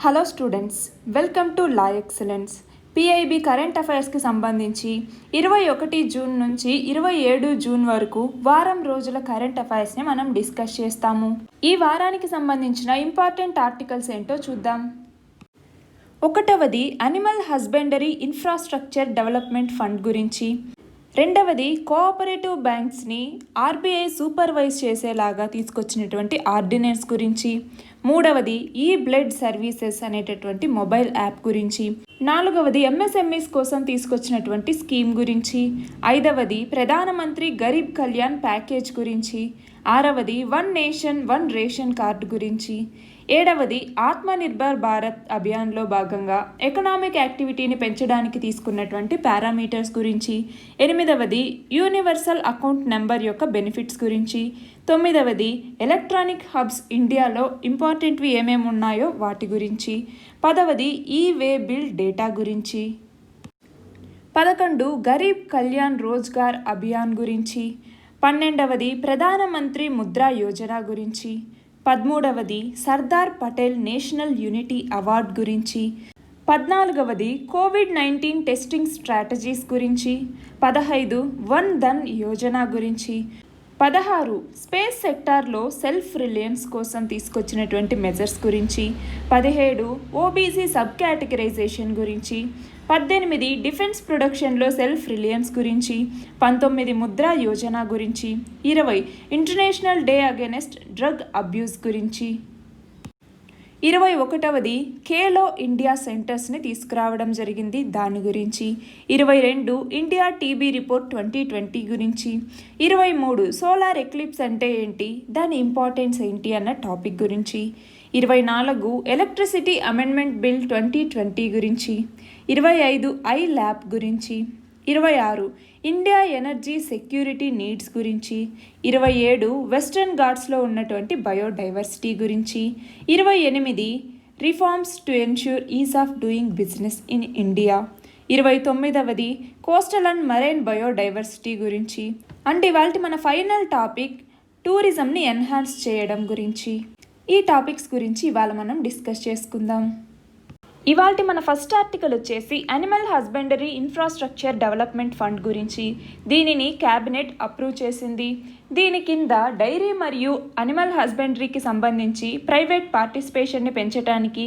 Hello students, welcome to law excellence. PIB current అఫైర్స్కి సంబంధించి 21 June నుంచి 27 జూన్ వరకు వారం రోజుల కరెంట్ అఫైర్స్ని మనం డిస్కస్ చేస్తాము. ఈ వారానికి సంబంధించిన ఇంపార్టెంట్ ఆర్టికల్స్ ఏంటో చూద్దాం. 1వది animal husbandry infrastructure development fund గురించి. 2వది కోఆపరేటివ్ బ్యాంక్స్ని ఆర్బీఐ సూపర్వైజ్ చేసేలాగా తీసుకొచ్చినటువంటి ఆర్డినెన్స్ గురించి. 3వది ఈ బ్లడ్ సర్వీసెస్ అనేటటువంటి మొబైల్ యాప్ గురించి. 4వది ఎంఎస్ఎంఈస్ కోసం తీసుకొచ్చినటువంటి స్కీమ్ గురించి. 5వది ప్రధానమంత్రి గరీబ్ కళ్యాణ్ ప్యాకేజ్ గురించి. 6వది one nation one ration card గురించి. 7వది ఆత్మనిర్భర్ భారత్ అభియాన్లో భాగంగా ఎకనామిక్ యాక్టివిటీని పెంచడానికి తీసుకున్నటువంటి పారామీటర్స్ గురించి. 8వది యూనివర్సల్ అకౌంట్ నెంబర్ యొక్క బెనిఫిట్స్ గురించి. 9వది ఎలక్ట్రానిక్ హబ్స్ ఇండియాలో ఇంపార్టెంట్వి ఏమేమి ఉన్నాయో వాటి గురించి. 10వది ఈ వే బిల్ డేటా గురించి. 11 గరీబ్ కళ్యాణ్ రోజ్గార్ అభియాన్ గురించి. 12వది ప్రధానమంత్రి ముద్రా యోజన గురించి. 13వది Sardar Patel national unity award గురించి. 14వది కోవిడ్-19 టెస్టింగ్ స్ట్రాటజీస్ గురించి. 15 వన్ ధన్ యోజన గురించి. 16 స్పేస్ సెక్టార్లో సెల్ఫ్ రిలయన్స్ కోసం తీసుకొచ్చినటువంటి మెజర్స్ గురించి. 17 ఓబీసీ సబ్ కేటగరైజేషన్ గురించి. 18 డిఫెన్స్ ప్రొడక్షన్లో సెల్ఫ్ రిలయన్స్ గురించి. 19 ముద్రా యోజన గురించి. 20 international day against drug abuse గురించి. 21వది ఖేలో ఇండియా సెంటర్స్ని తీసుకురావడం జరిగింది, దాని గురించి. 22 ఇండియా టీబీ రిపోర్ట్ 2020 గురించి. 23 సోలార్ ఎక్లిప్స్ అంటే ఏంటి, దాని ఇంపార్టెన్స్ ఏంటి అన్న టాపిక్ గురించి. 24 ఎలక్ట్రిసిటీ అమెండ్మెంట్ బిల్ 2020 గురించి. 25 ఐ ల్యాబ్ గురించి. 26 ఇండియా ఎనర్జీ సెక్యూరిటీ నీడ్స్ గురించి. 27 వెస్టర్న్ ఘాట్స్లో ఉన్నటువంటి బయోడైవర్సిటీ గురించి. 28 reforms to ensure ease of doing business in India. 29వది కోస్టల్ అండ్ మరైన్ బయోడైవర్సిటీ గురించి. అండ్ ఇవాళ మన ఫైనల్ టాపిక్ టూరిజంని ఎన్హాన్స్ చేయడం గురించి. ఈ టాపిక్స్ గురించి ఇవాళ మనం డిస్కస్ చేసుకుందాం. ఇవాల్టి మన ఫస్ట్ ఆర్టికల్ వచ్చేసి animal husbandry infrastructure development fund గురించి. దీనిని క్యాబినెట్ అప్రూవ్ చేసింది. దీని కింద డైరీ మరియు అనిమల్ హస్బెండరీకి సంబంధించి ప్రైవేట్ పార్టిసిపేషన్ని పెంచడానికి,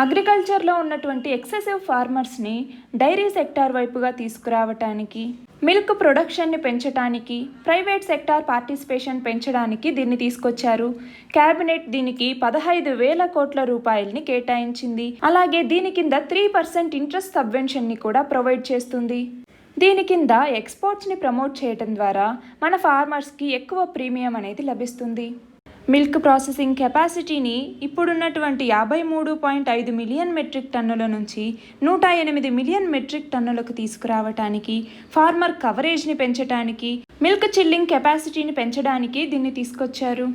అగ్రికల్చర్లో ఉన్నటువంటి ఎక్సెసివ్ ఫార్మర్స్ని డైరీ సెక్టార్ వైపుగా తీసుకురావటానికి, మిల్క్ ప్రొడక్షన్ని పెంచడానికి, ప్రైవేట్ సెక్టార్ పార్టిసిపేషన్ పెంచడానికి దీన్ని తీసుకొచ్చారు. క్యాబినెట్ దీనికి 15,000 కోట్ల రూపాయలని కేటాయించింది. అలాగే దీని కింద 3% ఇంట్రెస్ట్ సబ్వెన్షన్ని కూడా ప్రొవైడ్ చేస్తుంది. దీని కింద ఎక్స్పోర్ట్స్ని ప్రమోట్ చేయడం ద్వారా మన ఫార్మర్స్కి ఎక్కువ ప్రీమియం అనేది లభిస్తుంది. మిల్క్ ప్రాసెసింగ్ కెపాసిటీని ఇప్పుడున్నటువంటి 53.5 మిలియన్ మెట్రిక్ టన్నుల నుంచి 108 మిలియన్ మెట్రిక్ టన్నులకు తీసుకురావటానికి, ఫార్మర్ కవరేజ్ని పెంచడానికి, మిల్క్ చిల్లింగ్ కెపాసిటీని పెంచడానికి దీన్ని తీసుకొచ్చారు.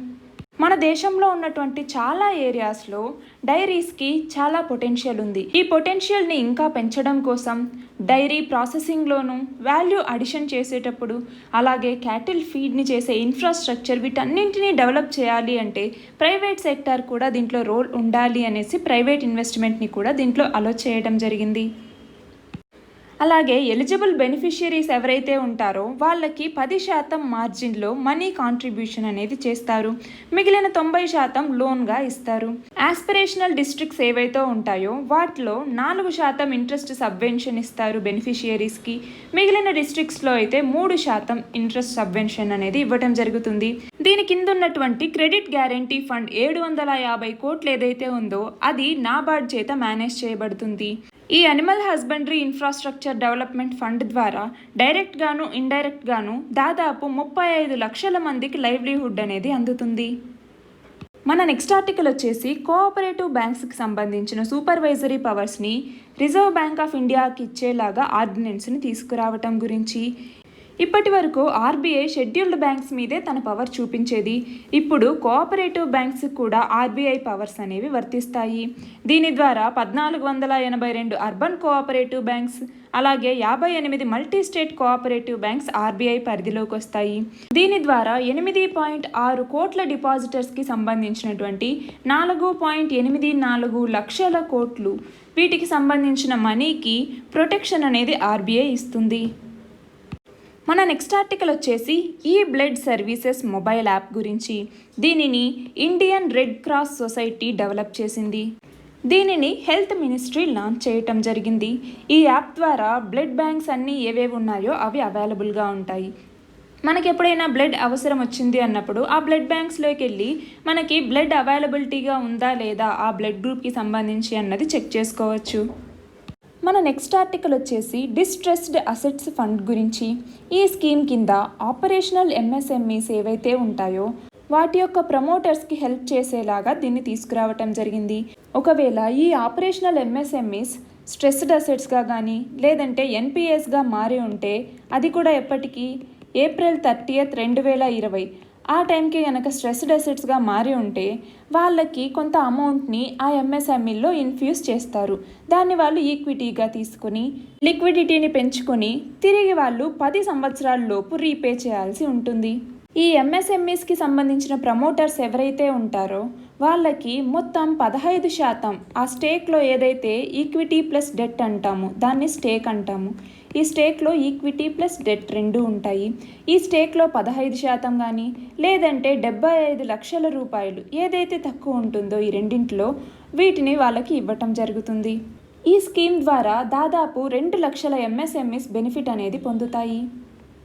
మన దేశంలో ఉన్నటువంటి చాలా ఏరియాస్లో డైరీస్కి చాలా పొటెన్షియల్ ఉంది. ఈ పొటెన్షియల్ని ఇంకా పెంచడం కోసం డైరీ ప్రాసెసింగ్లోనూ వాల్యూ అడిషన్ చేసేటప్పుడు, అలాగే క్యాటిల్ ఫీడ్ని చేసే ఇన్ఫ్రాస్ట్రక్చర్, వీటన్నింటినీ డెవలప్ చేయాలి అంటే ప్రైవేట్ సెక్టార్ కూడా దీంట్లో రోల్ ఉండాలి అనేసి ప్రైవేట్ ఇన్వెస్ట్మెంట్ని కూడా దీంట్లో అలో చేయడం జరిగింది. అలాగే ఎలిజిబుల్ బెనిఫిషియరీస్ ఎవరైతే ఉంటారో వాళ్ళకి 10% మార్జిన్లో మనీ కాంట్రిబ్యూషన్ అనేది చేస్తారు. మిగిలిన 90% లోన్గా ఇస్తారు. ఆస్పిరేషనల్ డిస్ట్రిక్ట్స్ ఏవైతే ఉంటాయో వాటిలో 4% ఇంట్రెస్ట్ సబ్వెన్షన్ ఇస్తారు బెనిఫిషియరీస్కి. మిగిలిన డిస్ట్రిక్ట్స్లో అయితే 3% ఇంట్రెస్ట్ సబ్వెన్షన్ అనేది ఇవ్వడం జరుగుతుంది. దీని కింద ఉన్నటువంటి క్రెడిట్ గ్యారంటీ ఫండ్ 750 కోట్లు ఏదైతే ఉందో అది నాబార్డ్ చేత మేనేజ్ చేయబడుతుంది. ఈ animal husbandry infrastructure development fund ద్వారా డైరెక్ట్గాను ఇండైరెక్ట్గాను దాదాపు 35 లక్షల మందికి లైవ్లీహుడ్ అనేది అందుతుంది. మన నెక్స్ట్ ఆర్టికల్ వచ్చేసి కోఆపరేటివ్ బ్యాంక్స్కి సంబంధించిన సూపర్వైజరీ పవర్స్ని రిజర్వ్ బ్యాంక్ ఆఫ్ ఇండియాకి ఇచ్చేలాగా ఆర్డినెన్స్ని తీసుకురావటం గురించి. ఇప్పటి వరకు ఆర్బీఐ షెడ్యూల్డ్ బ్యాంక్స్ మీదే తన పవర్ చూపించేది. ఇప్పుడు కోఆపరేటివ్ బ్యాంక్స్ కూడా ఆర్బీఐ పవర్స్ అనేవి వర్తిస్తాయి. దీని ద్వారా 1482 అర్బన్ కోఆపరేటివ్ బ్యాంక్స్, అలాగే 58 multi state cooperative banks RBI పరిధిలోకి వస్తాయి. దీని ద్వారా 8.6 కోట్ల డిపాజిటర్స్కి సంబంధించినటువంటి 4.84 లక్షల కోట్లు, వీటికి సంబంధించిన మనీకి ప్రొటెక్షన్ అనేది ఆర్బీఐ ఇస్తుంది. మన నెక్స్ట్ ఆర్టికల్ వచ్చేసి ఈ బ్లడ్ సర్వీసెస్ మొబైల్ యాప్ గురించి. దీనిని Indian red cross society develop చేసింది. దీనిని హెల్త్ మినిస్ట్రీ లాంచ్ చేయటం జరిగింది. ఈ యాప్ ద్వారా బ్లడ్ బ్యాంక్స్ అన్నీ ఏవేవి ఉన్నాయో అవి అవైలబుల్గా ఉంటాయి. మనకి ఎప్పుడైనా బ్లడ్ అవసరం వచ్చింది అన్నప్పుడు ఆ బ్లడ్ బ్యాంక్స్లోకి వెళ్ళి మనకి బ్లడ్ అవైలబిలిటీగా ఉందా లేదా, ఆ బ్లడ్ గ్రూప్కి సంబంధించి అన్నది చెక్ చేసుకోవచ్చు. మన నెక్స్ట్ ఆర్టికల్ వచ్చేసి డిస్ట్రెస్డ్ అసెట్స్ ఫండ్ గురించి. ఈ స్కీమ్ కింద ఆపరేషనల్ ఎంఎస్ఎంఈస్ ఏవైతే ఉంటాయో వాటి యొక్క ప్రమోటర్స్కి హెల్ప్ చేసేలాగా దీన్ని తీసుకురావటం జరిగింది. ఒకవేళ ఈ ఆపరేషనల్ ఎంఎస్ఎంఈస్ స్ట్రెస్డ్ అసెట్స్గా కానీ లేదంటే ఎన్పిఎస్గా మారి ఉంటే, అది కూడా ఎప్పటికీ April 30, 2020 ఆ టైంకి కనుక స్ట్రెస్డ్ అసెట్స్గా మారి ఉంటే వాళ్ళకి కొంత అమౌంట్ని ఆ ఎంఎస్ఎంఈలో ఇన్ఫ్యూజ్ చేస్తారు. దాన్ని వాళ్ళు ఈక్విటీగా తీసుకొని లిక్విడిటీని పెంచుకొని తిరిగి వాళ్ళు 10 సంవత్సరాల లోపు రీపే చేయాల్సి ఉంటుంది. ఈ ఎంఎస్ఎంఈస్కి సంబంధించిన ప్రమోటర్స్ ఎవరైతే ఉంటారో వాళ్ళకి మొత్తం 15% ఆ స్టేక్లో ఏదైతే ఈక్విటీ ప్లస్ డెట్ అంటామో దాన్ని స్టేక్ అంటాము. ఈ స్టేక్లో ఈక్విటీ ప్లస్ డెట్ రెండు ఉంటాయి. ఈ స్టేక్లో 15% కానీ లేదంటే 75 లక్షల రూపాయలు ఏదైతే తక్కువ ఉంటుందో ఈ రెండింటిలో వీటిని వాళ్ళకి ఇవ్వటం జరుగుతుంది. ఈ స్కీమ్ ద్వారా దాదాపు 2 లక్షల ఎంఎస్ఎంఈస్ బెనిఫిట్ అనేది పొందుతాయి.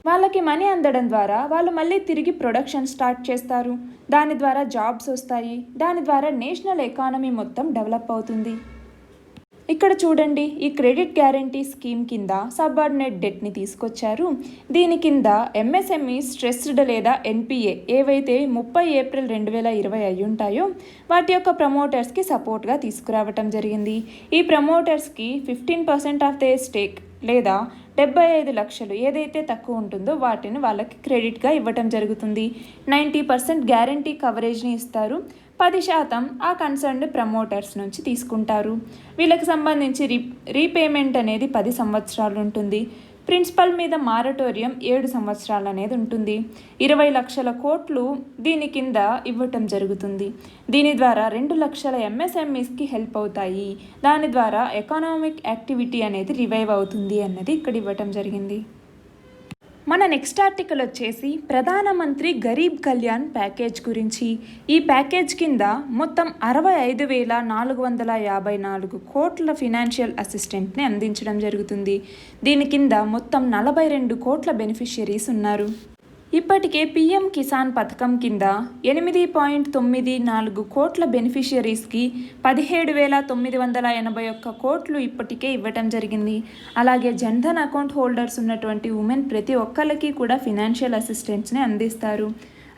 వాళ్ళకి మనీ అందడం ద్వారా వాళ్ళు మళ్ళీ తిరిగి ప్రొడక్షన్ స్టార్ట్ చేస్తారు. దాని ద్వారా జాబ్స్ వస్తాయి. దాని ద్వారా నేషనల్ ఎకానమీ మొత్తం డెవలప్ అవుతుంది. ఇక్కడ చూడండి, ఈ క్రెడిట్ గ్యారంటీ స్కీమ్ కింద సబార్డినేట్ డెట్ని తీసుకొచ్చారు. దీని కింద ఎంఎస్ఎంఈ స్ట్రెస్డ్ లేదా ఎన్పిఏ ఏవైతే 30 April 2020 అయి ఉంటాయో వాటి యొక్క ప్రమోటర్స్కి సపోర్ట్గా తీసుకురావటం జరిగింది. ఈ ప్రమోటర్స్కి 15% ఆఫ్ దే స్టేక్ లేదా 75 లక్షలు ఏదైతే తక్కువ ఉంటుందో వాటిని వాళ్ళకి క్రెడిట్గా ఇవ్వటం జరుగుతుంది. 90% గ్యారంటీ కవరేజ్ని ఇస్తారు. 10% ఆ కన్సర్న్డ్ ప్రమోటర్స్ నుంచి తీసుకుంటారు. వీళ్ళకి సంబంధించి రీపేమెంట్ అనేది 10 సంవత్సరాలు ఉంటుంది. ప్రిన్సిపల్ మీద మారటోరియం 7 సంవత్సరాలు అనేది ఉంటుంది. 20 లక్షల కోట్లు దీని కింద ఇవ్వటం జరుగుతుంది. దీని ద్వారా 2 లక్షల ఎంఎస్ఎంఈస్కి హెల్ప్ అవుతాయి. దాని ద్వారా ఎకనామిక్ యాక్టివిటీ అనేది రివైవ్ అవుతుంది అన్నది ఇక్కడ ఇవ్వటం జరిగింది. మన నెక్స్ట్ ఆర్టికల్ వచ్చేసి ప్రధానమంత్రి గరీబ్ కళ్యాణ్ ప్యాకేజ్ గురించి. ఈ ప్యాకేజ్ కింద మొత్తం 65,454 కోట్ల ఫినాన్షియల్ అసిస్టెంట్ని అందించడం జరుగుతుంది. దీని కింద మొత్తం 42 కోట్ల బెనిఫిషియరీస్ ఉన్నారు. ఇప్పటికే పీఎం కిసాన్ పథకం కింద 8.94 కోట్ల బెనిఫిషియరీస్కి 17,981 కోట్లు ఇప్పటికే ఇవ్వటం జరిగింది. అలాగే జన్ధన్ అకౌంట్ హోల్డర్స్ ఉన్నటువంటి ఉమెన్ ప్రతి ఒక్కరికి కూడా ఫినాన్షియల్ అసిస్టెంట్స్ని అందిస్తారు.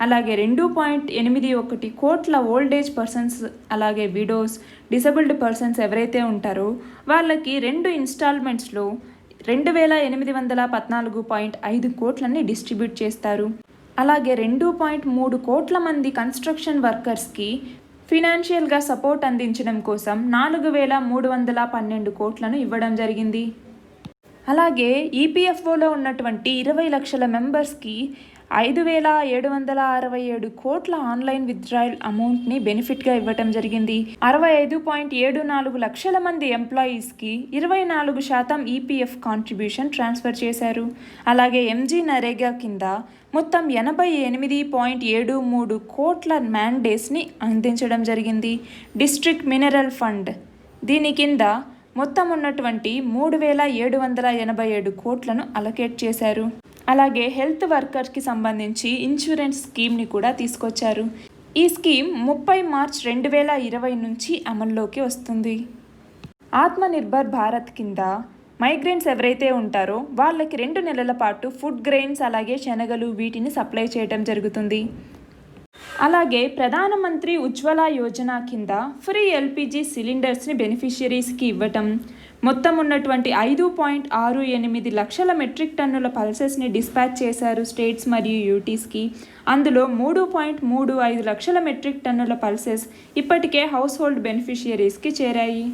అలాగే 2.81 కోట్ల ఓల్డ్ ఏజ్ పర్సన్స్, అలాగే విడోస్, డిసబుల్డ్ పర్సన్స్ ఎవరైతే ఉంటారో వాళ్ళకి 2 ఇన్స్టాల్మెంట్స్లో 2,814.5 కోట్లని డిస్ట్రిబ్యూట్ చేస్తారు. అలాగే 2.3 కోట్ల మంది కన్స్ట్రక్షన్ వర్కర్స్కి ఫినాన్షియల్గా సపోర్ట్ అందించడం కోసం 4,312 కోట్లను ఇవ్వడం జరిగింది. అలాగే ఈపీఎఫ్ఓలో ఉన్నటువంటి 20 లక్షల మెంబర్స్కి 5,767 కోట్ల ఆన్లైన్ విత్డ్రాయల్ అమౌంట్ని బెనిఫిట్గా ఇవ్వటం జరిగింది. 65.74 లక్షల మంది ఎంప్లాయీస్కి 24% ఈపీఎఫ్ కాంట్రిబ్యూషన్ ట్రాన్స్ఫర్ చేశారు. అలాగే ఎంజీ నరేగా కింద మొత్తం 88.73 కోట్ల మ్యాండేట్స్ని అందించడం జరిగింది. డిస్ట్రిక్ట్ మినరల్ ఫండ్ దీని కింద మొత్తం ఉన్నటువంటి 3,787 కోట్లను అలొకేట్ చేశారు. అలాగే హెల్త్ వర్కర్స్కి సంబంధించి ఇన్సూరెన్స్ స్కీమ్ని కూడా తీసుకొచ్చారు. ఈ స్కీమ్ 30 మార్చ్ 2020 నుంచి అమల్లోకి వస్తుంది. ఆత్మనిర్భర్ భారత్ కింద మైగ్రెంట్స్ ఎవరైతే ఉంటారో వాళ్ళకి 2 నెలల పాటు ఫుడ్ గ్రెయిన్స్ అలాగే శనగలు వీటిని సప్లై చేయడం జరుగుతుంది. అలాగే ప్రధానమంత్రి ఉజ్వల యోజన కింద ఫ్రీ ఎల్పిజి సిలిండర్స్ని బెనిఫిషియరీస్కి ఇవ్వటం, మొత్తం ఉన్నటువంటి 5.68 లక్షల మెట్రిక్ టన్నుల పల్సెస్ని డిస్పాచ్ చేశారు స్టేట్స్ మరియు యూటీస్కి. అందులో 3.35 లక్షల మెట్రిక్ టన్నుల పల్సెస్ ఇప్పటికే హౌస్ హోల్డ్ బెనిఫిషియరీస్కి చేరాయి.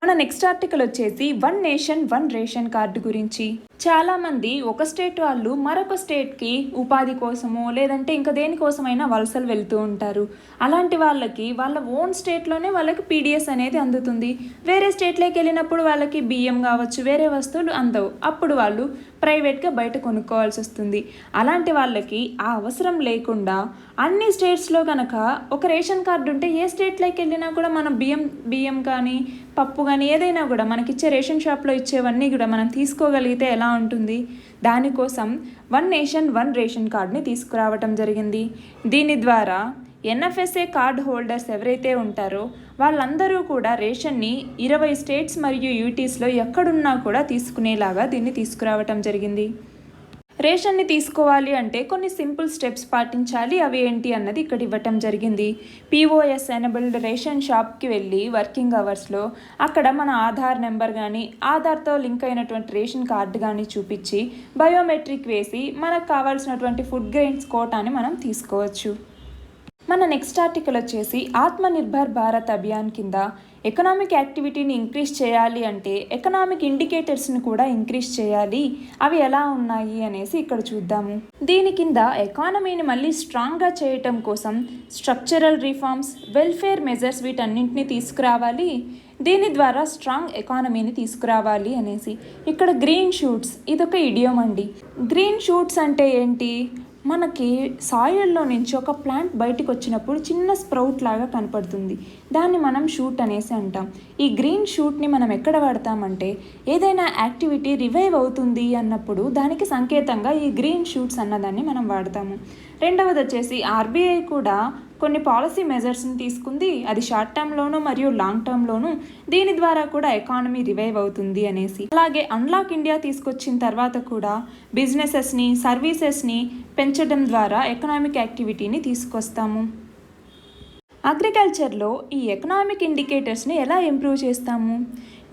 మన నెక్స్ట్ ఆర్టికల్ వచ్చేసి one nation one ration card గురించి. చాలామంది ఒక స్టేట్ వాళ్ళు మరొక స్టేట్కి ఉపాధి కోసమో లేదంటే ఇంకా దేనికోసమైనా వలసలు వెళ్తూ ఉంటారు. అలాంటి వాళ్ళకి వాళ్ళ ఓన్ స్టేట్లోనే వాళ్ళకి పీడిఎస్ అనేది అందుతుంది. వేరే స్టేట్లోకి వెళ్ళినప్పుడు వాళ్ళకి బియ్యం కావచ్చు, వేరే వస్తువులు అందవు. అప్పుడు వాళ్ళు ప్రైవేట్గా బయట కొనుక్కోవాల్సి వస్తుంది. అలాంటి వాళ్ళకి ఆ అవసరం లేకుండా అన్ని స్టేట్స్లో కనుక ఒక రేషన్ కార్డు ఉంటే ఏ స్టేట్లోకి వెళ్ళినా కూడా మనం బియ్యం కానీ పప్పు కానీ ఏదైనా కూడా మనకిచ్చే రేషన్ షాప్లో ఇచ్చేవన్నీ కూడా మనం తీసుకోగలిగితే ఎలా ఉంటుంది. దానికోసం వన్ నేషన్ వన్ రేషన్ కార్డ్ని తీసుకురావటం జరిగింది. దీని ద్వారా ఎన్ఎఫ్ఎస్ఏ కార్డ్ హోల్డర్స్ ఎవరైతే ఉంటారో వాళ్ళందరూ కూడా రేషన్ని 20 స్టేట్స్ మరియు యూటీస్లో ఎక్కడున్నా కూడా తీసుకునేలాగా దీన్ని తీసుకురావటం జరిగింది. రేషన్ని తీసుకోవాలి అంటే కొన్ని సింపుల్ స్టెప్స్ పాటించాలి. అవి ఏంటి అన్నది ఇక్కడ ఇవ్వటం జరిగింది. పిఓఎస్ ఎనేబుల్డ్ రేషన్ షాప్కి వెళ్ళి వర్కింగ్ అవర్స్లో అక్కడ మన ఆధార్ నెంబర్ కానీ ఆధార్తో లింక్ అయినటువంటి రేషన్ కార్డు కానీ చూపించి బయోమెట్రిక్ వేసి మనకు కావాల్సినటువంటి ఫుడ్ గ్రెయిన్స్ కోటాని మనం తీసుకోవచ్చు. మన నెక్స్ట్ ఆర్టికల్ వచ్చేసి ఆత్మనిర్భర్ భారత్ అభియాన్ కింద ఎకనామిక్ యాక్టివిటీని ఇంక్రీజ్ చేయాలి అంటే ఎకనామిక్ ఇండికేటర్స్ని కూడా ఇంక్రీజ్ చేయాలి. అవి ఎలా ఉన్నాయి అనేసి ఇక్కడ చూద్దాము. దీని కింద ఎకానమీని మళ్ళీ స్ట్రాంగ్గా చేయటం కోసం స్ట్రక్చరల్ రిఫార్మ్స్, వెల్ఫేర్ మెజర్స్ వీటన్నింటినీ తీసుకురావాలి. దీని ద్వారా స్ట్రాంగ్ ఎకానమీని తీసుకురావాలి అనేసి ఇక్కడ గ్రీన్ షూట్స్ ఇదొక ఇడియం అండి. గ్రీన్ షూట్స్ అంటే ఏంటి? మనకి సాయిల్లో నుంచి ఒక ప్లాంట్ బయటకు వచ్చినప్పుడు చిన్న స్ప్రౌట్ లాగా కనపడుతుంది. దాన్ని మనం షూట్ అనేసి అంటాం. ఈ గ్రీన్ షూట్ని మనం ఎక్కడ వాడతామంటే ఏదైనా యాక్టివిటీ రివైవ్ అవుతుంది అన్నప్పుడు దానికి సంకేతంగా ఈ గ్రీన్ షూట్స్ అన్నదాన్ని మనం వాడతాము. రెండవది వచ్చేసి ఆర్బీఐ కూడా కొన్ని పాలసీ మెజర్స్ని తీసుకుంది. అది షార్ట్ టర్మ్లోనూ మరియు లాంగ్ టర్మ్లోనూ. దీని ద్వారా కూడా ఎకానమీ రివైవ్ అవుతుంది అనేసి. అలాగే అన్లాక్ ఇండియా తీసుకొచ్చిన తర్వాత కూడా బిజినెసెస్ని, సర్వీసెస్ని పెంచడం ద్వారా ఎకనామిక్ యాక్టివిటీని తీసుకొస్తాము. అగ్రికల్చర్లో ఈ ఎకనామిక్ ఇండికేటర్స్ని ఎలా ఇంప్రూవ్ చేస్తాము?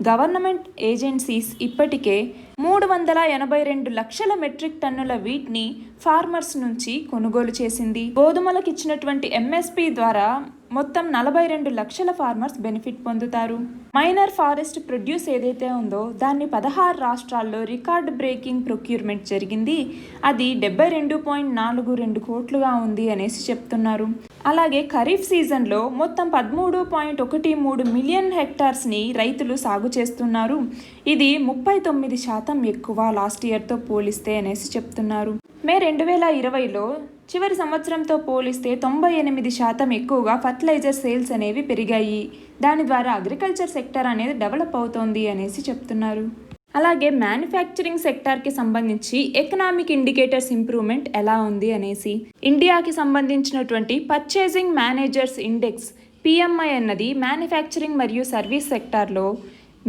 గవర్నమెంట్ ఏజెన్సీస్ ఇప్పటికే 382 లక్షల మెట్రిక్ టన్నుల వీట్ని ఫార్మర్స్ నుంచి కొనుగోలు చేసింది. గోధుమలకు ఇచ్చినటువంటి ఎంఎస్పి ద్వారా మొత్తం 42 లక్షల ఫార్మర్స్ బెనిఫిట్ పొందుతారు. మైనర్ ఫారెస్ట్ ప్రొడ్యూస్ ఏదైతే ఉందో దాన్ని 16 రాష్ట్రాల్లో రికార్డ్ బ్రేకింగ్ ప్రొక్యూర్మెంట్ జరిగింది. అది 72.42 కోట్లుగా ఉంది అనేసి చెప్తున్నారు. అలాగే ఖరీఫ్ సీజన్లో మొత్తం 13.13 మిలియన్ హెక్టార్స్ని రైతులు సాగు చేస్తున్నారు. ఇది 39% ఎక్కువ లాస్ట్ ఇయర్తో పోలిస్తే అనేసి చెప్తున్నారు. మే 2020లో చివరి సంవత్సరంతో పోలిస్తే 98% ఎక్కువగా ఫర్టిలైజర్ సేల్స్ అనేవి పెరిగాయి. దాని ద్వారా అగ్రికల్చర్ సెక్టర్ అనేది డెవలప్ అవుతోంది అనేసి చెప్తున్నారు. అలాగే మ్యానుఫ్యాక్చరింగ్ సెక్టార్కి సంబంధించి ఎకనామిక్ ఇండికేటర్స్ ఇంప్రూవ్మెంట్ ఎలా ఉంది అనేసి ఇండియాకి సంబంధించినటువంటి పర్చేసింగ్ మేనేజర్స్ ఇండెక్స్ పిఎంఐ అన్నది మ్యానుఫ్యాక్చరింగ్ మరియు సర్వీస్ సెక్టార్లో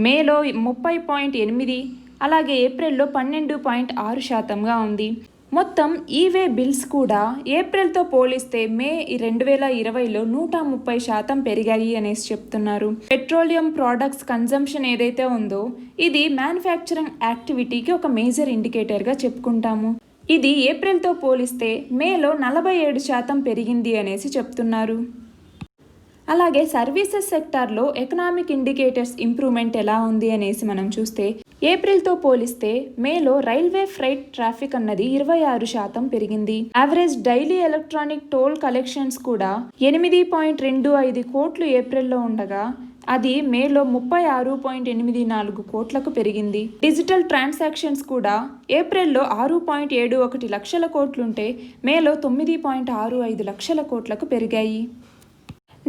మేలో 30.8 అలాగే ఏప్రిల్లో 12.6%గా ఉంది. మొత్తం ఈవే బిల్స్ కూడా ఏప్రిల్తో పోలిస్తే మే 2020లో 130% పెరిగాయి అనేసి చెప్తున్నారు. పెట్రోలియం ప్రోడక్ట్స్ కన్జంప్షన్ ఏదైతే ఉందో ఇది మ్యానుఫ్యాక్చరింగ్ యాక్టివిటీకి ఒక మేజర్ ఇండికేటర్గా చెప్పుకుంటాము. ఇది ఏప్రిల్తో పోలిస్తే మేలో 47% పెరిగింది అనేసి చెప్తున్నారు. అలాగే సర్వీసెస్ సెక్టార్లో ఎకనామిక్ ఇండికేటర్స్ ఇంప్రూవ్మెంట్ ఎలా ఉంది అనేసి మనం చూస్తే ఏప్రిల్తో పోలిస్తే మేలో రైల్వే ఫ్రైట్ ట్రాఫిక్ అన్నది 26% పెరిగింది. Average daily electronic toll collections కూడా 8.25 కోట్లు ఏప్రిల్లో ఉండగా అది మేలో 36.84 కోట్లకు పెరిగింది. డిజిటల్ ట్రాన్సాక్షన్స్ కూడా ఏప్రిల్లో 6.71 లక్షల కోట్లుంటే మేలో 9.65 లక్షల కోట్లకు పెరిగాయి.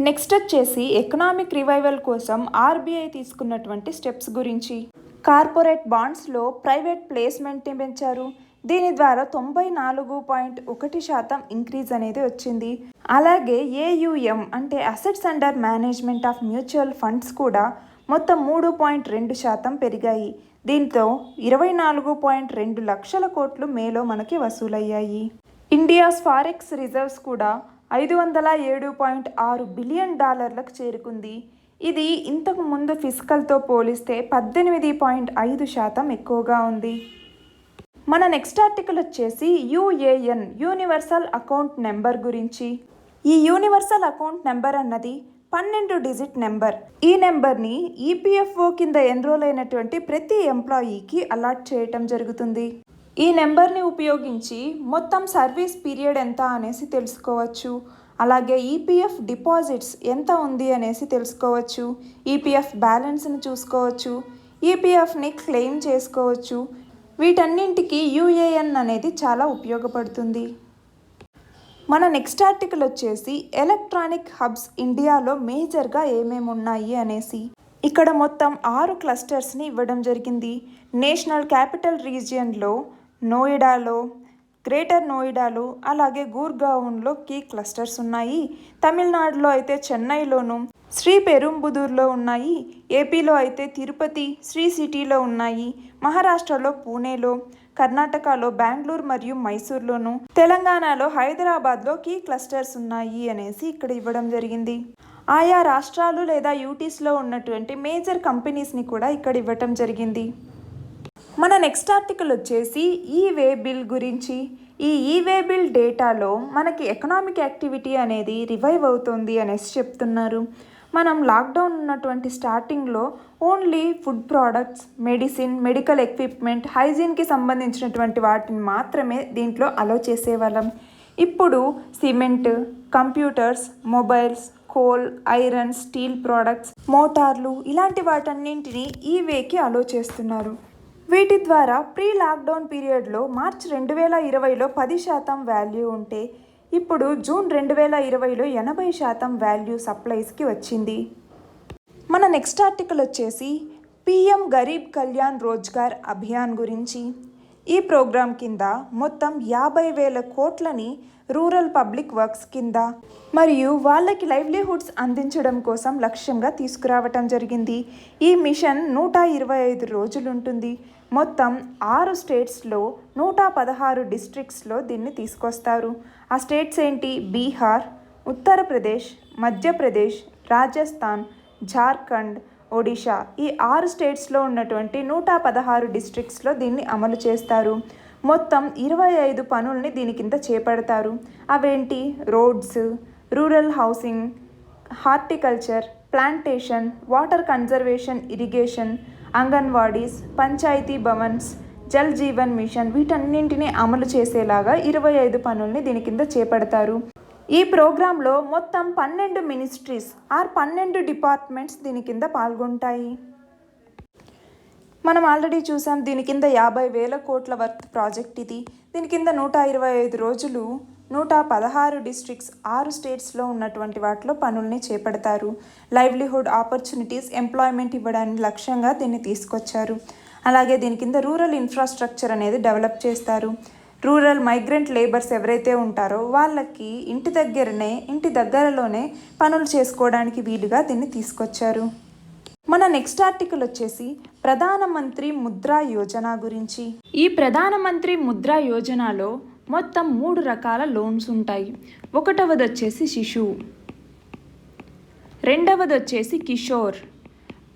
నెక్స్ట్ వచ్చేసి ఎకనామిక్ రివైవల్ కోసం ఆర్బీఐ తీసుకున్నటువంటి స్టెప్స్ గురించి. కార్పొరేట్ బాండ్స్లో ప్రైవేట్ ప్లేస్మెంట్ని పెంచారు. దీని ద్వారా 94.1% ఇంక్రీజ్ అనేది వచ్చింది. అలాగే ఏయుఎం అంటే assets under management of mutual funds కూడా మొత్తం 3.2% పెరిగాయి. దీంతో 24.2 లక్షల కోట్లు మేలో మనకి వసూలయ్యాయి. ఇండియాస్ ఫారెక్స్ రిజర్వ్స్ కూడా $507.6 బిలియన్ చేరుకుంది. ఇది ఇంతకు ముందు ఫిజికల్తో పోలిస్తే 18.5% ఎక్కువగా ఉంది. మన నెక్స్ట్ ఆర్టికల్ వచ్చేసి యుఏఎన్ యూనివర్సల్ అకౌంట్ నెంబర్ గురించి. ఈ యూనివర్సల్ అకౌంట్ నెంబర్ అన్నది 12 డిజిట్ నెంబర్. ఈ నెంబర్ని ఈపీఎఫ్ఓ కింద ఎన్రోల్ అయినటువంటి ప్రతి ఎంప్లాయీకి అలాట్ చేయటం జరుగుతుంది. ఈ నెంబర్ని ఉపయోగించి మొత్తం సర్వీస్ పీరియడ్ ఎంత అనేసి తెలుసుకోవచ్చు. అలాగే ఈపీఎఫ్ డిపాజిట్స్ ఎంత ఉంది అనేసి తెలుసుకోవచ్చు. ఈపీఎఫ్ బ్యాలెన్స్ని చూసుకోవచ్చు. ఈపీఎఫ్ని క్లెయిమ్ చేసుకోవచ్చు. వీటన్నింటికి యుఏఎన్ అనేది చాలా ఉపయోగపడుతుంది. మన నెక్స్ట్ ఆర్టికల్ వచ్చేసి ఎలక్ట్రానిక్ హబ్స్ ఇండియాలో మేజర్గా ఏమేమి ఉన్నాయి అనేసి. ఇక్కడ మొత్తం 6 క్లస్టర్స్ని ఇవ్వడం జరిగింది. నేషనల్ క్యాపిటల్ రీజియన్లో నోయిడాలో, గ్రేటర్ నోయిడాలో, అలాగే గూర్గావ్లో కీ క్లస్టర్స్ ఉన్నాయి. తమిళనాడులో అయితే చెన్నైలోను, శ్రీ పెరుంబుదూర్లో ఉన్నాయి. ఏపీలో అయితే తిరుపతి, శ్రీ సిటీలో ఉన్నాయి. మహారాష్ట్రలో పూణేలో, కర్ణాటకలో బెంగళూరు మరియు మైసూర్లోను, తెలంగాణలో హైదరాబాద్లో కీ క్లస్టర్స్ ఉన్నాయి అనేసి ఇక్కడ ఇవ్వడం జరిగింది. ఆయా రాష్ట్రాలు లేదా యూటీస్లో ఉన్నటువంటి మేజర్ కంపెనీస్ని కూడా ఇక్కడ ఇవ్వటం జరిగింది. మన నెక్స్ట్ ఆర్టికల్ వచ్చేసి ఈవే బిల్ గురించి. ఈ ఈవే బిల్ డేటాలో మనకి ఎకనామిక్ యాక్టివిటీ అనేది రివైవ్ అవుతుంది అనేసి చెప్తున్నారు. మనం లాక్డౌన్ ఉన్నటువంటి స్టార్టింగ్లో only food products, medicine, medical equipment, హైజీన్కి సంబంధించినటువంటి వాటిని మాత్రమే దీంట్లో అలో చేసేవాళ్ళం. ఇప్పుడు cement, computers, mobiles, coal, iron, steel products, మోటార్లు ఇలాంటి వాటన్నింటినీ ఈవేకి అలో చేస్తున్నారు. వీటి ద్వారా ప్రీ లాక్డౌన్ పీరియడ్లో మార్చ్ 2020లో 10% వాల్యూ ఉంటే ఇప్పుడు జూన్ 2020లో 80% వాల్యూ సప్లైస్కి వచ్చింది. మన నెక్స్ట్ ఆర్టికల్ వచ్చేసి పిఎం గరీబ్ కళ్యాణ్ రోజ్గార్ అభియాన్ గురించి. ఈ ప్రోగ్రాం కింద మొత్తం 50,000 కోట్లని రూరల్ పబ్లిక్ వర్క్స్ కింద మరియు వాళ్ళకి లైవ్లీహుడ్స్ అందించడం కోసం లక్ష్యంగా తీసుకురావటం జరిగింది. ఈ మిషన్ 125 రోజులు ఉంటుంది. మొత్తం 6 స్టేట్స్లో 116 డిస్ట్రిక్ట్స్లో దీన్ని తీసుకొస్తారు. ఆ స్టేట్స్ ఏంటి? బీహార్, ఉత్తరప్రదేశ్, మధ్యప్రదేశ్, రాజస్థాన్, జార్ఖండ్, ఒడిషా. ఈ 6 స్టేట్స్లో ఉన్నటువంటి 116 డిస్ట్రిక్ట్స్లో దీన్ని అమలు చేస్తారు. మొత్తం 25 పనుల్ని దీని కింద చేపడతారు. అవేంటి? Roads, rural housing, horticulture, plantation, water conservation, irrigation, anganwadis, panchayat bhavans, Jal Jeevan mission వీటన్నింటినీ అమలు చేసేలాగా 25 పనుల్ని దీని కింద చేపడతారు. ఈ ప్రోగ్రాంలో మొత్తం 12 మినిస్ట్రీస్ 12 డిపార్ట్మెంట్స్ దీని కింద పాల్గొంటాయి. మనం ఆల్రెడీ చూసాం, దీని కింద 50,000 కోట్ల వర్త్ ప్రాజెక్ట్ ఇది. దీని కింద 125 రోజులు 116 డిస్ట్రిక్ట్స్ 6 స్టేట్స్లో ఉన్నటువంటి వాటిలో పనుల్ని చేపడతారు. లైవ్లీహుడ్ ఆపర్చునిటీస్, ఎంప్లాయ్మెంట్ ఇవ్వడానికి లక్ష్యంగా దీన్ని తీసుకొచ్చారు. అలాగే దీని కింద రూరల్ ఇన్ఫ్రాస్ట్రక్చర్ అనేది డెవలప్ చేస్తారు. రూరల్ మైగ్రెంట్ లేబర్స్ ఎవరైతే ఉంటారో వాళ్ళకి ఇంటి దగ్గరలోనే పనులు చేసుకోవడానికి వీలుగా దీన్ని తీసుకొచ్చారు. మన నెక్స్ట్ ఆర్టికల్ వచ్చేసి ప్రధానమంత్రి ముద్రా యోజన గురించి. ఈ ప్రధానమంత్రి ముద్రా యోజనలో మొత్తం 3 రకాల లోన్స్ ఉంటాయి. ఒకటవది వచ్చేసి శిశువు, రెండవది వచ్చేసి కిషోర్,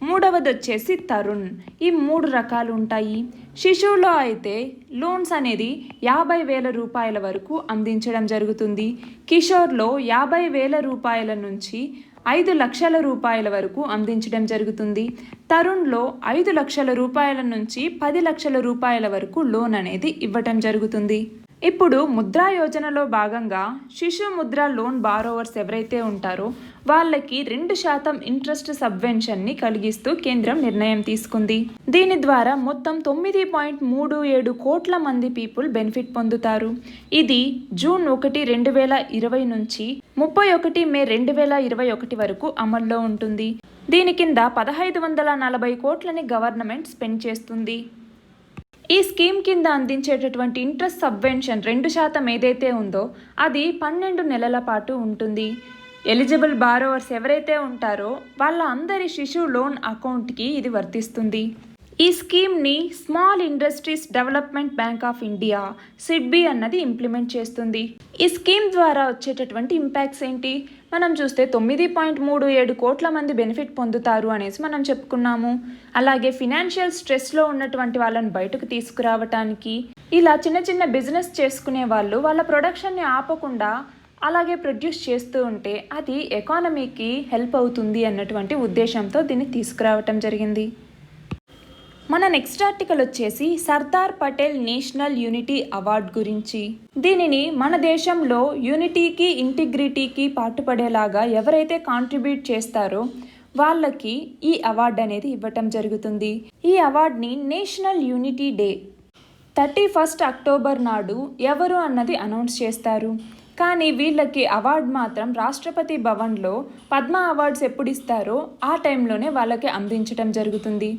మూడవది వచ్చేసి తరుణ్. ఈ 3 రకాలు ఉంటాయి. శిశువులో అయితే లోన్స్ అనేది 50,000 రూపాయల వరకు అందించడం జరుగుతుంది. కిషోర్లో 50,000 రూపాయల నుంచి 5 లక్షల రూపాయల వరకు అందించడం జరుగుతుంది. తరుణ్లో 5 లక్షల రూపాయల నుంచి 10 లక్షల రూపాయల వరకు లోన్ అనేది ఇవ్వటం జరుగుతుంది. ఇప్పుడు ముద్రా యోజనలో భాగంగా శిశు ముద్రా లోన్ బారోవర్స్ ఎవరైతే ఉంటారో వాళ్ళకి 2% ఇంట్రెస్ట్ సబ్వెన్షన్ని కలిగిస్తూ కేంద్రం నిర్ణయం తీసుకుంది. దీని ద్వారా మొత్తం 9.37 కోట్ల మంది పీపుల్ బెనిఫిట్ పొందుతారు. ఇది జూన్ 1, 2020 నుంచి 31 మే 2021 వరకు అమల్లో ఉంటుంది. దీని కింద 1,540 కోట్లని గవర్నమెంట్ స్పెండ్ చేస్తుంది. ఈ స్కీమ్ కింద అందించేటటువంటి ఇంట్రెస్ట్ సబ్వెన్షన్ 2% ఏదైతే ఉందో అది 12 నెలల పాటు ఉంటుంది. ఎలిజిబుల్ బారోవర్స్ ఎవరైతే ఉంటారో వాళ్ళ అందరి శిశు లోన్ అకౌంట్కి ఇది వర్తిస్తుంది. ఈ స్కీమ్ని Small Industries Development Bank of India SIDBI అన్నది ఇంప్లిమెంట్ చేస్తుంది. ఈ స్కీమ్ ద్వారా వచ్చేటటువంటి ఇంపాక్ట్స్ ఏంటి? మనం చూస్తే 9.37 కోట్ల మంది బెనిఫిట్ పొందుతారు అనేసి మనం చెప్పుకున్నాము. అలాగే ఫినాన్షియల్ స్ట్రెస్లో ఉన్నటువంటి వాళ్ళని బయటకు తీసుకురావటానికి, ఇలా చిన్న చిన్న బిజినెస్ చేసుకునే వాళ్ళు వాళ్ళ ప్రొడక్షన్ని ఆపకుండా అలాగే ప్రొడ్యూస్ చేస్తూ ఉంటే అది ఎకానమీకి హెల్ప్ అవుతుంది అన్నటువంటి ఉద్దేశంతో దీన్ని తీసుకురావటం జరిగింది. మన నెక్స్ట్ ఆర్టికల్ వచ్చేసి Sardar Patel national unity award గురించి. దీనిని మన దేశంలో యూనిటీకి ఇంటిగ్రిటీకి పాటుపడేలాగా ఎవరైతే కాంట్రిబ్యూట్ చేస్తారో వాళ్ళకి ఈ అవార్డు అనేది ఇవ్వటం జరుగుతుంది. ఈ అవార్డ్ని నేషనల్ యూనిటీ డే 31 అక్టోబర్ నాడు ఎవరు అన్నది అనౌన్స్ చేస్తారు. కానీ వీళ్ళకి అవార్డు మాత్రం రాష్ట్రపతి భవన్లో పద్మ అవార్డ్స్ ఎప్పుడు ఇస్తారో ఆ టైంలోనే వాళ్ళకి అందించడం జరుగుతుంది.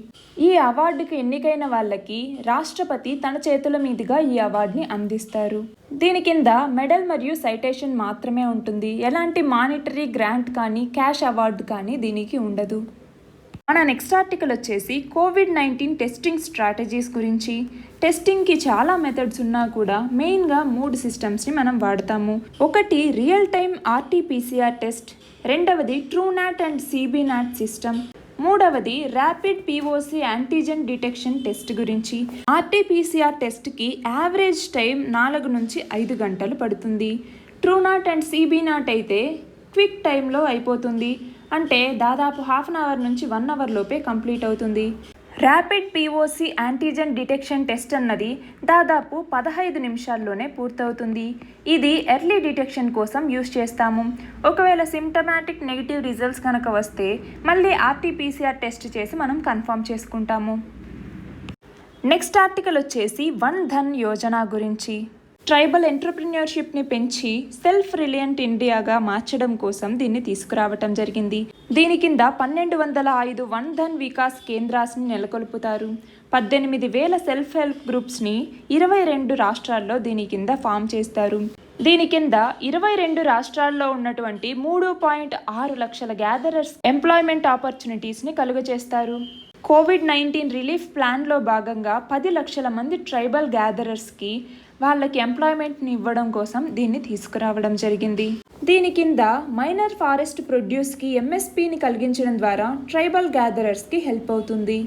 ఈ అవార్డుకి ఎన్నికైన వాళ్ళకి రాష్ట్రపతి తన చేతుల మీదుగా ఈ అవార్డుని అందిస్తారు. దీని కింద మెడల్ మరియు సైటేషన్ మాత్రమే ఉంటుంది. ఎలాంటి మానిటరీ గ్రాంట్ కానీ క్యాష్ అవార్డు కానీ దీనికి ఉండదు. మన నెక్స్ట్ ఆర్టికల్ వచ్చేసి COVID-19 టెస్టింగ్ స్ట్రాటజీస్ గురించి. టెస్టింగ్కి చాలా మెథడ్స్ ఉన్నా కూడా మెయిన్గా 3 సిస్టమ్స్ని మనం వాడతాము. ఒకటి రియల్ టైమ్ RT-PCR టెస్ట్, రెండవది ట్రూనాట్ అండ్ CBNAT సిస్టమ్, మూడవది rapid POC antigen detection test గురించి. RT-PCR టెస్ట్కి యావరేజ్ టైం 4 నుంచి 5 గంటలు పడుతుంది. ట్రూనాట్ అండ్ CBNAT అయితే క్విక్ టైంలో అయిపోతుంది. అంటే దాదాపు ½ అన్ అవర్ నుంచి 1 అవర్ లోపే కంప్లీట్ అవుతుంది. Rapid POC antigen detection test అన్నది దాదాపు 15 నిమిషాల్లోనే పూర్తవుతుంది. ఇది ఎర్లీ డిటెక్షన్ కోసం యూస్ చేస్తాము. ఒకవేళ సిమ్టమాటిక్ నెగిటివ్ రిజల్ట్స్ కనుక వస్తే మళ్ళీ RT-PCR టెస్ట్ చేసి మనం కన్ఫర్మ్ చేసుకుంటాము. నెక్స్ట్ ఆర్టికల్ వచ్చేసి వన్ ధన్ యోజన గురించి. ట్రైబల్ ఎంటర్ప్రిన్యూర్షిప్ని పెంచి సెల్ఫ్ రిలయంట్ ఇండియాగా మార్చడం కోసం దీన్ని తీసుకురావటం జరిగింది. దీని కింద 1205 వన్ ధన్ వికాస్ కేంద్రాస్ని నెలకొల్పుతారు. 18,000 సెల్ఫ్ హెల్ప్ గ్రూప్స్ని 22 రాష్ట్రాల్లో దీని కింద ఫామ్ చేస్తారు. దీని కింద 22 రాష్ట్రాల్లో ఉన్నటువంటి 3.6 లక్షల గ్యాదరర్స్ ఎంప్లాయ్మెంట్ ఆపర్చునిటీస్ని కలుగజేస్తారు. COVID-19 రిలీఫ్ ప్లాన్లో భాగంగా 10 లక్షల మంది ట్రైబల్ గ్యాదరర్స్కి వాళ్ళకి ఎంప్లాయ్మెంట్ని ఇవ్వడం కోసం దీన్ని తీసుకురావడం జరిగింది. దీని కింద మైనర్ ఫారెస్ట్ ప్రొడ్యూస్కి MSPని కలిగించడం ద్వారా ట్రైబల్ గ్యాదరర్స్కి హెల్ప్ అవుతుంది.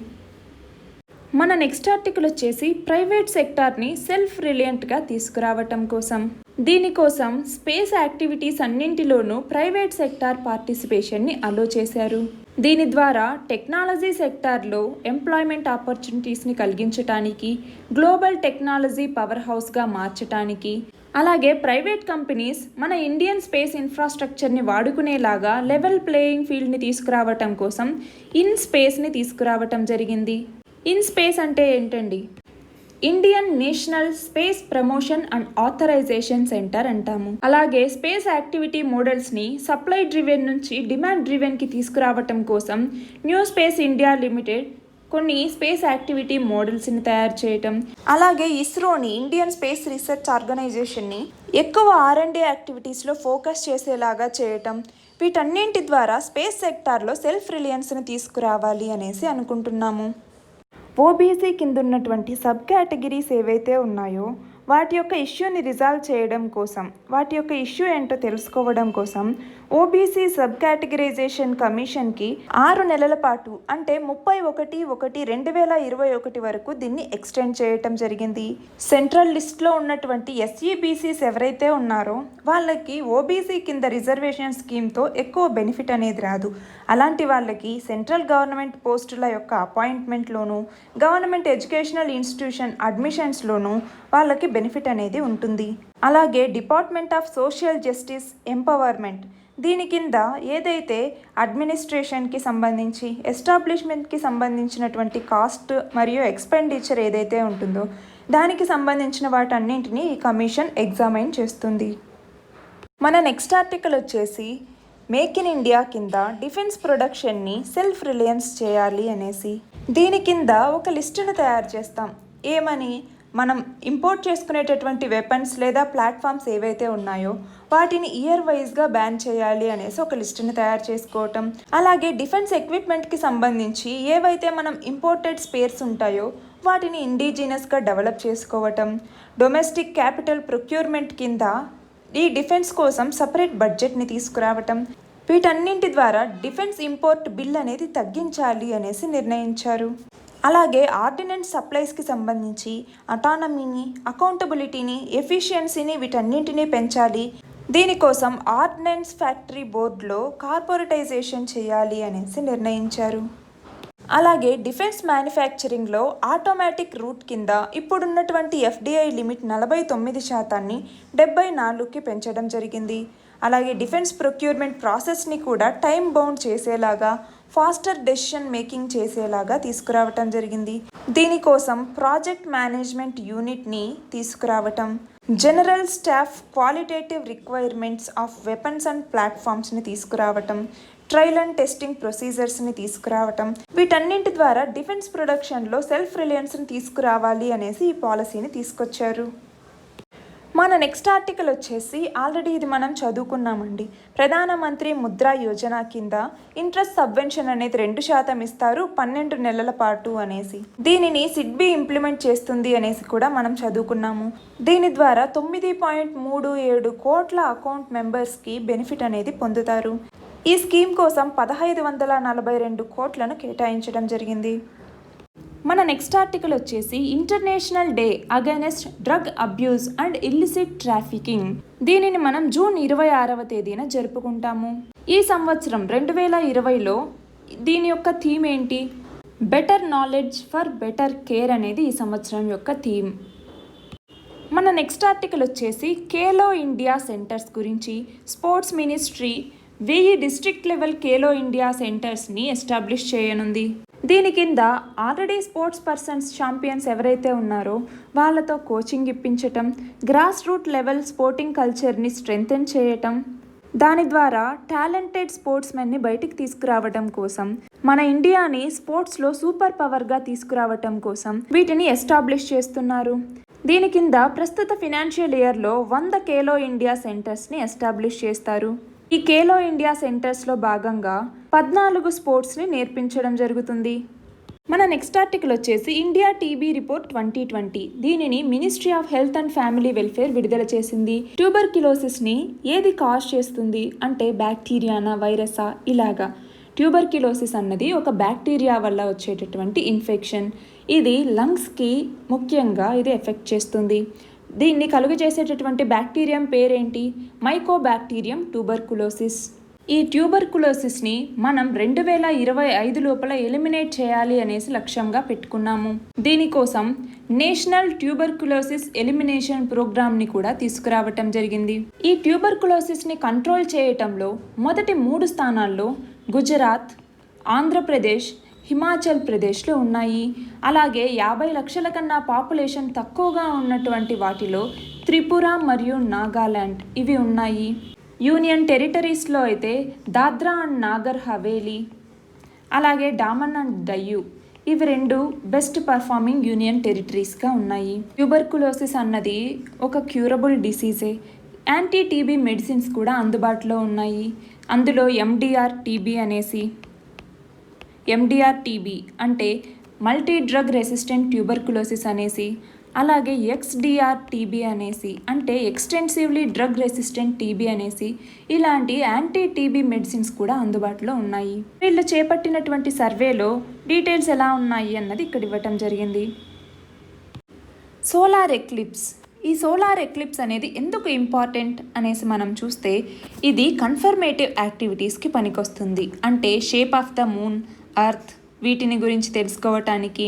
మన నెక్స్ట్ ఆర్టికల్ వచ్చేసి ప్రైవేట్ సెక్టార్ని సెల్ఫ్ రిలయంట్గా తీసుకురావటం కోసం. దీనికోసం స్పేస్ యాక్టివిటీస్ అన్నింటిలోనూ ప్రైవేట్ సెక్టార్ పార్టిసిపేషన్ని అలో చేశారు. దీని ద్వారా టెక్నాలజీ సెక్టార్లో ఎంప్లాయ్మెంట్ ఆపర్చునిటీస్ని కలిగించడానికి, గ్లోబల్ టెక్నాలజీ పవర్ హౌస్గా మార్చడానికి, అలాగే ప్రైవేట్ కంపెనీస్ మన ఇండియన్ స్పేస్ ఇన్ఫ్రాస్ట్రక్చర్ని వాడుకునేలాగా లెవెల్ ప్లేయింగ్ ఫీల్డ్ని తీసుకురావటం కోసం ఇన్ స్పేస్ని తీసుకురావటం జరిగింది. ఇన్ స్పేస్ అంటే ఏంటండి? Indian National Space Promotion and Authorization Centre అంటాము. అలాగే స్పేస్ యాక్టివిటీ మోడల్స్ని సప్లై డ్రివెన్ నుంచి డిమాండ్ డ్రివెన్కి తీసుకురావటం కోసం న్యూ స్పేస్ ఇండియా లిమిటెడ్ కొన్ని స్పేస్ యాక్టివిటీ మోడల్స్ని తయారు చేయటం, అలాగే ఇస్రోని ఇండియన్ స్పేస్ రీసెర్చ్ ఆర్గనైజేషన్ని ఎక్కువ R&D యాక్టివిటీస్లో ఫోకస్ చేసేలాగా చేయటం, వీటన్నింటి ద్వారా స్పేస్ సెక్టార్లో సెల్ఫ్ రిలయన్స్ని తీసుకురావాలి అనేసి అనుకుంటున్నాము. OBC కింద ఉన్నటువంటి సబ్ కేటగిరీస్ ఏవైతే ఉన్నాయో వాటి యొక్క ఇష్యూని రిజాల్వ్ చేయడం కోసం, వాటి యొక్క ఇష్యూ ఏంటో తెలుసుకోవడం కోసం OBC సబ్ కేటగిరైజేషన్ కమిషన్కి 6 నెలల పాటు అంటే 31/1/2021 వరకు దీన్ని ఎక్స్టెండ్ చేయటం జరిగింది. సెంట్రల్ లిస్ట్లో ఉన్నటువంటి SEBCs ఎవరైతే ఉన్నారో వాళ్ళకి OBC కింద రిజర్వేషన్ స్కీమ్తో ఎక్కువ బెనిఫిట్ అనేది రాదు. అలాంటి వాళ్ళకి సెంట్రల్ గవర్నమెంట్ పోస్టుల యొక్క అపాయింట్మెంట్లోనూ, గవర్నమెంట్ ఎడ్యుకేషనల్ ఇన్స్టిట్యూషన్ అడ్మిషన్స్లోనూ వాళ్ళకి బెనిఫిట్ అనేది ఉంటుంది. అలాగే department of social justice empowerment దీని కింద ఏదైతే అడ్మినిస్ట్రేషన్కి సంబంధించి, ఎస్టాబ్లిష్మెంట్కి సంబంధించినటువంటి కాస్ట్ మరియు ఎక్స్పెండిచర్ ఏదైతే ఉంటుందో దానికి సంబంధించిన వాటన్నింటినీ ఈ కమిషన్ ఎగ్జామైన్ చేస్తుంది. మన నెక్స్ట్ ఆర్టికల్ వచ్చేసి మేక్ ఇన్ ఇండియా కింద డిఫెన్స్ ప్రొడక్షన్ని సెల్ఫ్ రిలయన్స్ చేయాలి అనేసి. దీని కింద ఒక లిస్టును తయారు చేస్తాం. ఏమని? మనం ఇంపోర్ట్ చేసుకునేటటువంటి వెపన్స్ లేదా ప్లాట్ఫామ్స్ ఏవైతే ఉన్నాయో వాటిని ఇయర్ వైజ్గా బ్యాన్ చేయాలి అనేసి ఒక లిస్టుని తయారు చేసుకోవటం. అలాగే డిఫెన్స్ ఎక్విప్మెంట్కి సంబంధించి ఏవైతే మనం ఇంపోర్టెడ్ స్పేర్స్ ఉంటాయో వాటిని ఇండిజినస్గా డెవలప్ చేసుకోవటం. డొమెస్టిక్ క్యాపిటల్ ప్రొక్యూర్మెంట్ కింద ఈ డిఫెన్స్ కోసం సపరేట్ బడ్జెట్ని తీసుకురావటం, వీటన్నింటి ద్వారా డిఫెన్స్ ఇంపోర్ట్ బిల్ అనేది తగ్గించాలి అనేసి నిర్ణయించారు. అలాగే ఆర్డినెన్స్ సప్లైస్కి సంబంధించి అటానమీని, అకౌంటబిలిటీని, ఎఫిషియన్సీని వీటన్నింటినీ పెంచాలి. దీనికోసం ఆర్డినెన్స్ ఫ్యాక్టరీ బోర్డులో కార్పొరేటైజేషన్ చేయాలి అనేసి నిర్ణయించారు. అలాగే డిఫెన్స్ మ్యానుఫ్యాక్చరింగ్లో ఆటోమేటిక్ రూట్ కింద ఇప్పుడున్నటువంటి ఎఫ్డిఐ లిమిట్ 49% 74కి పెంచడం జరిగింది. అలాగే డిఫెన్స్ ప్రొక్యూర్మెంట్ ప్రాసెస్ని కూడా టైం బౌండ్ చేసేలాగా, ఫాస్టర్ డెసిషన్ మేకింగ్ చేసేలాగా తీసుకురావటం జరిగింది. దీనికోసం ప్రాజెక్ట్ మేనేజ్మెంట్ యూనిట్ని తీసుకురావటం, general staff qualitative requirements of weapons and ప్లాట్ఫామ్స్ని తీసుకురావటం, ట్రయల్ అండ్ టెస్టింగ్ ప్రొసీజర్స్ని తీసుకురావటం, వీటన్నింటి ద్వారా డిఫెన్స్ ప్రొడక్షన్లో సెల్ఫ్ రిలయన్స్ని తీసుకురావాలి అనేసి ఈ పాలసీని తీసుకొచ్చారు. మన నెక్స్ట్ ఆర్టికల్ వచ్చేసి ఆల్రెడీ ఇది మనం చదువుకున్నామండి. ప్రధానమంత్రి ముద్రా యోజన కింద ఇంట్రెస్ట్ సబ్వెన్షన్ అనేది 2% ఇస్తారు 12 నెలల పాటు అనేసి. దీనిని సిడ్బీ ఇంప్లిమెంట్ చేస్తుంది అనేసి కూడా మనం చదువుకున్నాము. దీని ద్వారా 9.37 కోట్ల అకౌంట్ మెంబర్స్కి బెనిఫిట్ అనేది పొందుతారు. ఈ స్కీమ్ కోసం 1542 కోట్లను కేటాయించడం జరిగింది. మన నెక్స్ట్ ఆర్టికల్ వచ్చేసి international day against drug abuse and illicit trafficking. దీనిని మనం జూన్ 26వ తేదీన జరుపుకుంటాము. ఈ సంవత్సరం 2020లో దీని యొక్క థీమ్ ఏంటి? Better knowledge for better care అనేది ఈ సంవత్సరం యొక్క థీమ్. మన నెక్స్ట్ ఆర్టికల్ వచ్చేసి ఖేలో ఇండియా సెంటర్స్ గురించి. Sports ministry 1000 district level Khelo India సెంటర్స్ని ఎస్టాబ్లిష్ చేయనుంది. దీని కింద ఆల్రెడీ స్పోర్ట్స్ పర్సన్స్ ఛాంపియన్స్ ఎవరైతే ఉన్నారో వాళ్ళతో కోచింగ్ ఇప్పించటం, గ్రాస్ రూట్ లెవెల్ స్పోర్టింగ్ కల్చర్ని స్ట్రెంథెన్ చేయటం, దాని ద్వారా టాలెంటెడ్ స్పోర్ట్స్ మెన్ని బయటికి తీసుకురావటం కోసం, మన ఇండియాని స్పోర్ట్స్లో సూపర్ పవర్గా తీసుకురావటం కోసం వీటిని ఎస్టాబ్లిష్ చేస్తున్నారు. దీని కింద ప్రస్తుత ఫినాన్షియల్ ఇయర్లో 100 ఖేలో ఇండియా సెంటర్స్ని ఎస్టాబ్లిష్ చేస్తారు. ఈ ఖేలో ఇండియా సెంటర్స్లో భాగంగా 14 స్పోర్ట్స్ని నేర్పించడం జరుగుతుంది. మన నెక్స్ట్ ఆర్టికల్ వచ్చేసి ఇండియా టీబీ రిపోర్ట్ 2020. దీనిని ministry of health and family welfare విడుదల చేసింది. ట్యూబర్క్యులోసిస్ని ఏది కాజ్ చేస్తుంది అంటే బ్యాక్టీరియానా, వైరసా? ఇలాగా ట్యూబర్క్యులోసిస్ అన్నది ఒక బ్యాక్టీరియా వల్ల వచ్చేటటువంటి ఇన్ఫెక్షన్. ఇది లంగ్స్కి ముఖ్యంగా ఇది ఎఫెక్ట్ చేస్తుంది. దీన్ని కలుగు చేసేటటువంటి బ్యాక్టీరియం పేరేంటి? Mycobacterium tuberculosis. ఈ ట్యూబర్కులోసిస్ని మనం 2025 లోపల ఎలిమినేట్ చేయాలి అనేసి లక్ష్యంగా పెట్టుకున్నాము. దీనికోసం నేషనల్ ట్యూబర్కులోసిస్ ఎలిమినేషన్ ప్రోగ్రామ్ని కూడా తీసుకురావటం జరిగింది. ఈ ట్యూబర్కులోసిస్ని కంట్రోల్ చేయటంలో మొదటి 3 స్థానాల్లో గుజరాత్, ఆంధ్రప్రదేశ్, హిమాచల్ ప్రదేశ్లో ఉన్నాయి. అలాగే 50 లక్షల కన్నా పాపులేషన్ తక్కువగా ఉన్నటువంటి వాటిలో త్రిపుర మరియు నాగాలాండ్ ఇవి ఉన్నాయి. యూనియన్ టెరిటరీస్లో అయితే దాద్రా అండ్ నాగర్ హవేలీ, అలాగే డామన్ అండ్ డయ్యూ ఇవి 2 బెస్ట్ పర్ఫార్మింగ్ యూనియన్ టెరిటరీస్గా ఉన్నాయి. ట్యూబర్కులోసిస్ అన్నది ఒక క్యూరబుల్ డిసీజే. యాంటీ టీబీ మెడిసిన్స్ కూడా అందుబాటులో ఉన్నాయి. అందులో ఎండిఆర్ టీబీ అంటే మల్టీ డ్రగ్ రెసిస్టెంట్ ట్యూబర్కులోసిస్ అనేసి, అలాగే ఎక్స్డిఆర్ టీబీ అనేసి అంటే ఎక్స్టెన్సివ్లీ డ్రగ్ రెసిస్టెంట్ టీబీ అనేసి ఇలాంటి యాంటీ టీబీ మెడిసిన్స్ కూడా అందుబాటులో ఉన్నాయి. వీళ్ళు చేపట్టినటువంటి సర్వేలో డీటెయిల్స్ ఎలా ఉన్నాయి అన్నది ఇక్కడ ఇవ్వటం జరిగింది. Solar eclipse. ఈ సోలార్ ఎక్లిప్స్ అనేది ఎందుకు ఇంపార్టెంట్ అనేసి మనం చూస్తే ఇది కన్ఫర్మేటివ్ యాక్టివిటీస్కి పనికొస్తుంది. అంటే shape of the moon, earth వీటిని గురించి తెలుసుకోవటానికి,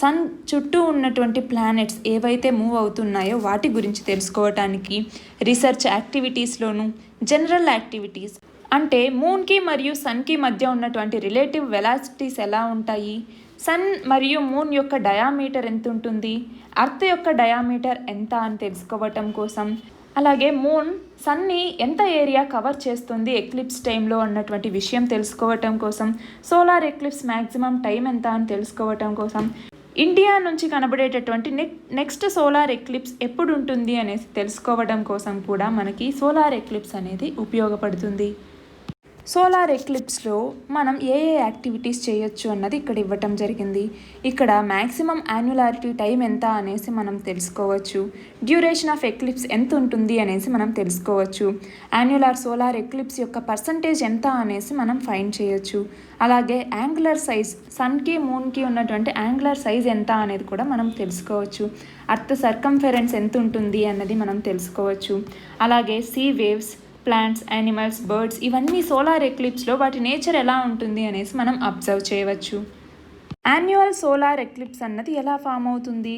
సన్ చుట్టూ ఉన్నటువంటి ప్లానెట్స్ ఏవైతే మూవ్ అవుతున్నాయో వాటి గురించి తెలుసుకోవటానికి, రీసెర్చ్ యాక్టివిటీస్లోను, జనరల్ యాక్టివిటీస్ అంటే మూన్కి మరియు సన్కి మధ్య ఉన్నటువంటి రిలేటివ్ వెలాసిటీస్ ఎలా ఉంటాయి, సన్ మరియు మూన్ యొక్క డయామీటర్ ఎంత ఉంటుంది, అర్త్ యొక్క డయామీటర్ ఎంత అని తెలుసుకోవటం కోసం, అలాగే మూన్ సన్ని ఎంత ఏరియా కవర్ చేస్తుంది ఎక్లిప్స్ టైంలో అన్నటువంటి విషయం తెలుసుకోవటం కోసం, సోలార్ ఎక్లిప్స్ మ్యాక్సిమం టైం ఎంత అని తెలుసుకోవటం కోసం, ఇండియా నుంచి కనబడేటటువంటి నెక్స్ట్ సోలార్ ఎక్లిప్స్ ఎప్పుడు ఉంటుంది అనేసి తెలుసుకోవడం కోసం కూడా మనకి సోలార్ ఎక్లిప్స్ అనేది ఉపయోగపడుతుంది. సోలార్ ఎక్లిప్స్లో మనం ఏ యాక్టివిటీస్ చేయొచ్చు అన్నది ఇక్కడ ఇవ్వటం జరిగింది. ఇక్కడ మ్యాక్సిమం యాన్యులారిటీ టైం ఎంత అనేసి మనం తెలుసుకోవచ్చు. డ్యూరేషన్ ఆఫ్ ఎక్లిప్స్ ఎంత ఉంటుంది అనేసి మనం తెలుసుకోవచ్చు. యాన్యులార్ సోలార్ ఎక్లిప్స్ యొక్క పర్సంటేజ్ ఎంత అనేసి మనం ఫైండ్ చేయొచ్చు. అలాగే యాంగులర్ సైజ్, సన్కి మూన్కి ఉన్నటువంటి యాంగులర్ సైజ్ ఎంత అనేది కూడా మనం తెలుసుకోవచ్చు. అర్త్ సర్కంఫరెన్స్ ఎంత ఉంటుంది అన్నది మనం తెలుసుకోవచ్చు. అలాగే see waves, plants, animals, birds ఇవన్నీ సోలార్ ఎక్లిప్స్లో వాటి నేచర్ ఎలా ఉంటుంది అనేసి మనం అబ్జర్వ్ చేయవచ్చు. యాన్యువల్ సోలార్ ఎక్లిప్స్ అన్నది ఎలా ఫామ్ అవుతుంది?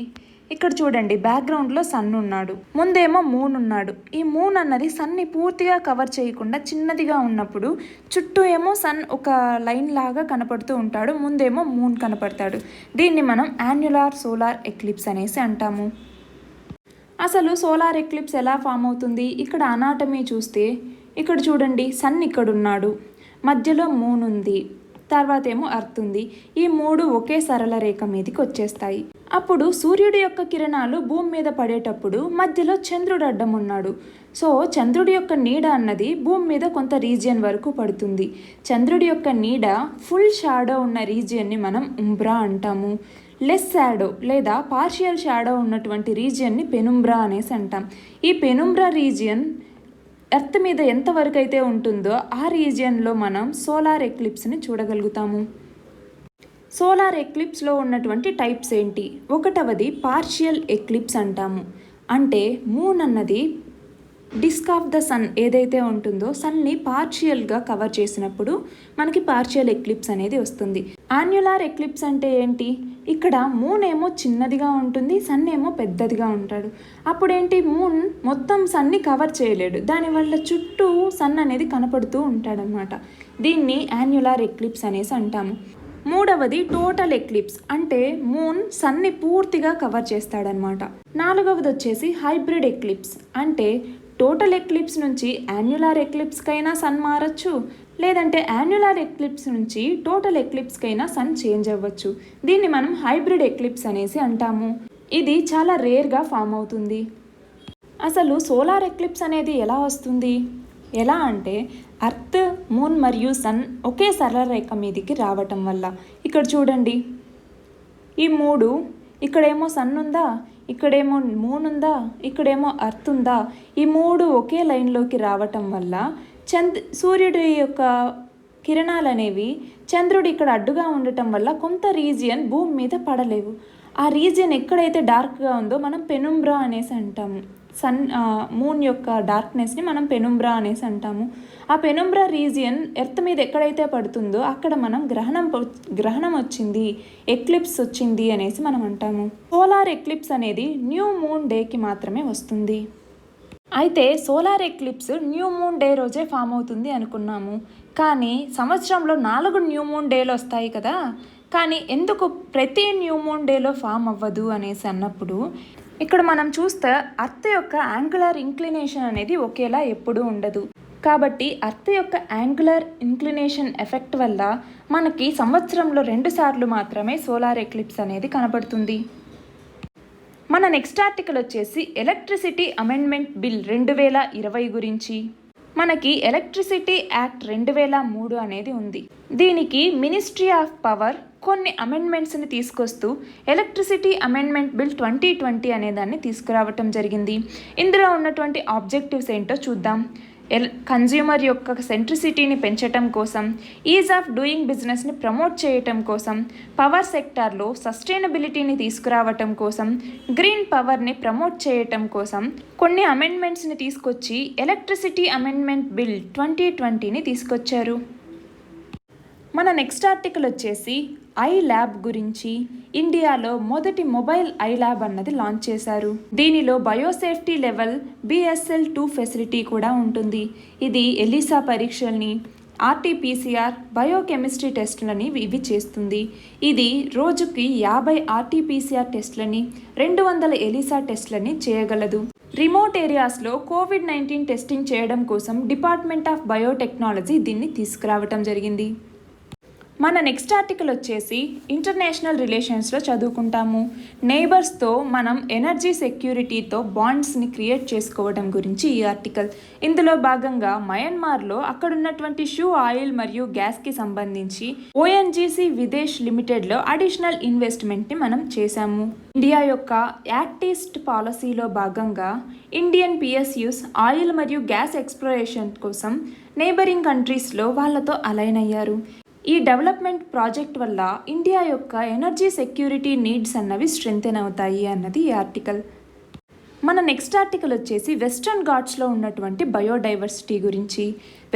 ఇక్కడ చూడండి, బ్యాక్గ్రౌండ్లో సన్ ఉన్నాడు, ముందేమో మూన్ ఉన్నాడు. ఈ మూన్ అన్నది సన్ని పూర్తిగా కవర్ చేయకుండా చిన్నదిగా ఉన్నప్పుడు చుట్టూ ఏమో సన్ ఒక లైన్ లాగా కనపడుతూ ఉంటాడు, ముందేమో మూన్ కనపడతాడు. దీన్ని మనం యాన్యులార్ సోలార్ ఎక్లిప్స్ అనేసి అంటాము. అసలు సోలార్ ఎక్లిప్స్ ఎలా ఫామ్ అవుతుంది? ఇక్కడ అనాటమీ చూస్తే ఇక్కడ చూడండి, సన్ ఇక్కడున్నాడు, మధ్యలో మూన్ ఉంది, తర్వాత ఏమో అర్త్ ఉంది. ఈ మూడు ఒకే సరళ రేఖ మీదకి వచ్చేస్తాయి. అప్పుడు సూర్యుడి యొక్క కిరణాలు భూమి మీద పడేటప్పుడు మధ్యలో చంద్రుడు అడ్డం ఉన్నాడు. సో చంద్రుడి యొక్క నీడ అన్నది భూమి మీద కొంత రీజియన్ వరకు పడుతుంది. చంద్రుడి యొక్క నీడ ఫుల్ షాడో ఉన్న రీజియన్ని మనం ఉంబ్రా అంటాము. లెస్ షాడో లేదా పార్షియల్ షాడో ఉన్నటువంటి రీజియన్ని పెనుంబ్రా అనేసి అంటాం. ఈ పెనుంబ్రా రీజియన్ ఎర్త్ మీద ఎంతవరకు అయితే ఉంటుందో ఆ రీజియన్లో మనం సోలార్ ఎక్లిప్స్ని చూడగలుగుతాము. సోలార్ ఎక్లిప్స్లో ఉన్నటువంటి టైప్స్ ఏంటి? ఒకటవది పార్షియల్ ఎక్లిప్స్ అంటాము. అంటే మూన్ అన్నది డిస్క్ ఆఫ్ ద సన్ ఏదైతే ఉంటుందో సన్ని పార్షియల్గా కవర్ చేసినప్పుడు మనకి పార్షియల్ ఎక్లిప్స్ అనేది వస్తుంది. యాన్యులార్ ఎక్లిప్స్ అంటే ఏంటి? ఇక్కడ మూన్ ఏమో చిన్నదిగా ఉంటుంది, సన్ ఏమో పెద్దదిగా ఉంటాడు. అప్పుడేంటి, మూన్ మొత్తం సన్ని కవర్ చేయలేడు, దానివల్ల చుట్టూ సన్ అనేది కనపడుతూ ఉంటాడనమాట. దీన్ని యాన్యులార్ ఎక్లిప్స్ అనేసి అంటాము. మూడవది టోటల్ ఎక్లిప్స్, అంటే మూన్ సన్ని పూర్తిగా కవర్ చేస్తాడనమాట. నాలుగవది వచ్చేసి హైబ్రిడ్ ఎక్లిప్స్, అంటే టోటల్ ఎక్లిప్స్ నుంచి యాన్యులార్ ఎక్లిప్స్కైనా సన్ మారచ్చు, లేదంటే యాన్యులార్ ఎక్లిప్స్ నుంచి టోటల్ ఎక్లిప్స్కైనా సన్ చేంజ్ అవ్వచ్చు. దీన్ని మనం హైబ్రిడ్ ఎక్లిప్స్ అనేసి అంటాము. ఇది చాలా రేర్గా ఫామ్ అవుతుంది. అసలు సోలార్ ఎక్లిప్స్ అనేది ఎలా వస్తుంది? ఎలా అంటే అర్త్, మూన్ మరియు సన్ ఒకే సరళ రేఖ మీదికి రావటం వల్ల. ఇక్కడ చూడండి, ఈ మూడు, ఇక్కడేమో సన్ ఉందా, ఇక్కడేమో మూన్ ఉందా, ఇక్కడేమో అర్త్ ఉందా, ఈ మూడు ఒకే లైన్లోకి రావటం వల్ల సూర్యుడి యొక్క కిరణాలు అనేవి చంద్రుడు ఇక్కడ అడ్డుగా ఉండటం వల్ల కొంత రీజియన్ భూమి మీద పడలేవు. ఆ రీజియన్ ఎక్కడైతే డార్క్గా ఉందో మనం పెనుంబ్రా అనేసి అంటాము. మూన్ యొక్క డార్క్నెస్ని మనం పెనుంబ్రా అనేసి అంటాము. ఆ పెనుంబ్రా రీజియన్ ఎర్త్ మీద ఎక్కడైతే పడుతుందో అక్కడ మనం గ్రహణం వచ్చింది, ఎక్లిప్స్ వచ్చింది అనేసి మనం అంటాము. సోలార్ ఎక్లిప్స్ అనేది న్యూ మూన్ డేకి మాత్రమే వస్తుంది. అయితే solar eclipse new moon day రోజే ఫామ్ అవుతుంది అనుకున్నాము, కానీ సంవత్సరంలో 4 న్యూ మూన్ డేలు వస్తాయి కదా. కానీ ఎందుకు ప్రతి న్యూ మూన్ డేలో ఫామ్ అవ్వదు అనేసి అన్నప్పుడు, ఇక్కడ మనం చూస్తే అర్త్ యొక్క యాంగులర్ ఇంక్లినేషన్ అనేది ఒకేలా ఎప్పుడూ ఉండదు. కాబట్టి అర్త్ యొక్క యాంగులర్ ఇంక్లినేషన్ ఎఫెక్ట్ వల్ల మనకి సంవత్సరంలో 2 సార్లు మాత్రమే సోలార్ ఎక్లిప్స్ అనేది కనబడుతుంది. మన నెక్స్ట్ ఆర్టికల్ వచ్చేసి ఎలక్ట్రిసిటీ అమెండ్మెంట్ బిల్ 2020 గురించి. మనకి ఎలక్ట్రిసిటీ యాక్ట్ 2003 అనేది ఉంది. దీనికి మినిస్ట్రీ ఆఫ్ పవర్ కొన్ని అమెండ్మెంట్స్ని తీసుకొస్తూ ఎలక్ట్రిసిటీ అమెండ్మెంట్ బిల్ 2020 అనేదాన్ని తీసుకురావటం జరిగింది. ఇందులో ఉన్నటువంటి ఆబ్జెక్టివ్స్ ఏంటో చూద్దాం. కన్జ్యూమర్ యొక్క సెంట్రిసిటీని పెంచటం కోసం, ఈజ్ ఆఫ్ డూయింగ్ బిజినెస్ని ప్రమోట్ చేయటం కోసం, పవర్ సెక్టార్లో సస్టైనబిలిటీని తీసుకురావటం కోసం, గ్రీన్ పవర్ని ప్రమోట్ చేయటం కోసం కొన్ని అమెండ్మెంట్స్ని తీసుకొచ్చి ఎలక్ట్రిసిటీ అమెండ్మెంట్ బిల్ 2020ని తీసుకొచ్చారు. మన నెక్స్ట్ ఆర్టికల్ వచ్చేసి ఐ ల్యాబ్ గురించి. ఇండియాలో మొదటి మొబైల్ ఐ ల్యాబ్ అన్నది లాంచ్ చేశారు. దీనిలో బయోసేఫ్టీ లెవెల్ BSL-2 ఫెసిలిటీ కూడా ఉంటుంది. ఇది ఎలిసా పరీక్షల్ని, RT-PCR, బయోకెమిస్ట్రీ టెస్టులని ఇవి చేస్తుంది. ఇది రోజుకి 50 RT-PCR టెస్టులని, 200 ఎలిసా టెస్టులని చేయగలదు. రిమోట్ ఏరియాస్లో COVID-19 టెస్టింగ్ చేయడం కోసం డిపార్ట్మెంట్ ఆఫ్ బయోటెక్నాలజీ దీన్ని తీసుకురావటం జరిగింది. మన నెక్స్ట్ ఆర్టికల్ వచ్చేసి ఇంటర్నేషనల్ రిలేషన్స్లో చదువుకుంటాము. నైబర్స్తో మనం ఎనర్జీ సెక్యూరిటీతో బాండ్స్ని క్రియేట్ చేసుకోవడం గురించి ఈ ఆర్టికల్. ఇందులో భాగంగా మయన్మార్లో అక్కడున్నటువంటి షూ ఆయిల్ మరియు గ్యాస్కి సంబంధించి ఓఎన్జీసీ విదేశ్ లిమిటెడ్లో అడిషనల్ ఇన్వెస్ట్మెంట్ని మనం చేశాము. ఇండియా యొక్క యాక్ట్ ఈస్ట్ పాలసీలో భాగంగా ఇండియన్ పిఎస్యూస్ ఆయిల్ మరియు గ్యాస్ ఎక్స్ప్లోరేషన్ కోసం నైబరింగ్ కంట్రీస్లో వాళ్ళతో అలైన్ అయ్యారు. ఈ డెవలప్మెంట్ ప్రాజెక్ట్ వల్ల ఇండియా యొక్క ఎనర్జీ సెక్యూరిటీ నీడ్స్ అన్నవి స్ట్రెంథెన్ అవుతాయి అన్నది ఈ ఆర్టికల్. మన నెక్స్ట్ ఆర్టికల్ వచ్చేసి వెస్టర్న్ ఘాట్స్లో ఉన్నటువంటి బయోడైవర్సిటీ గురించి.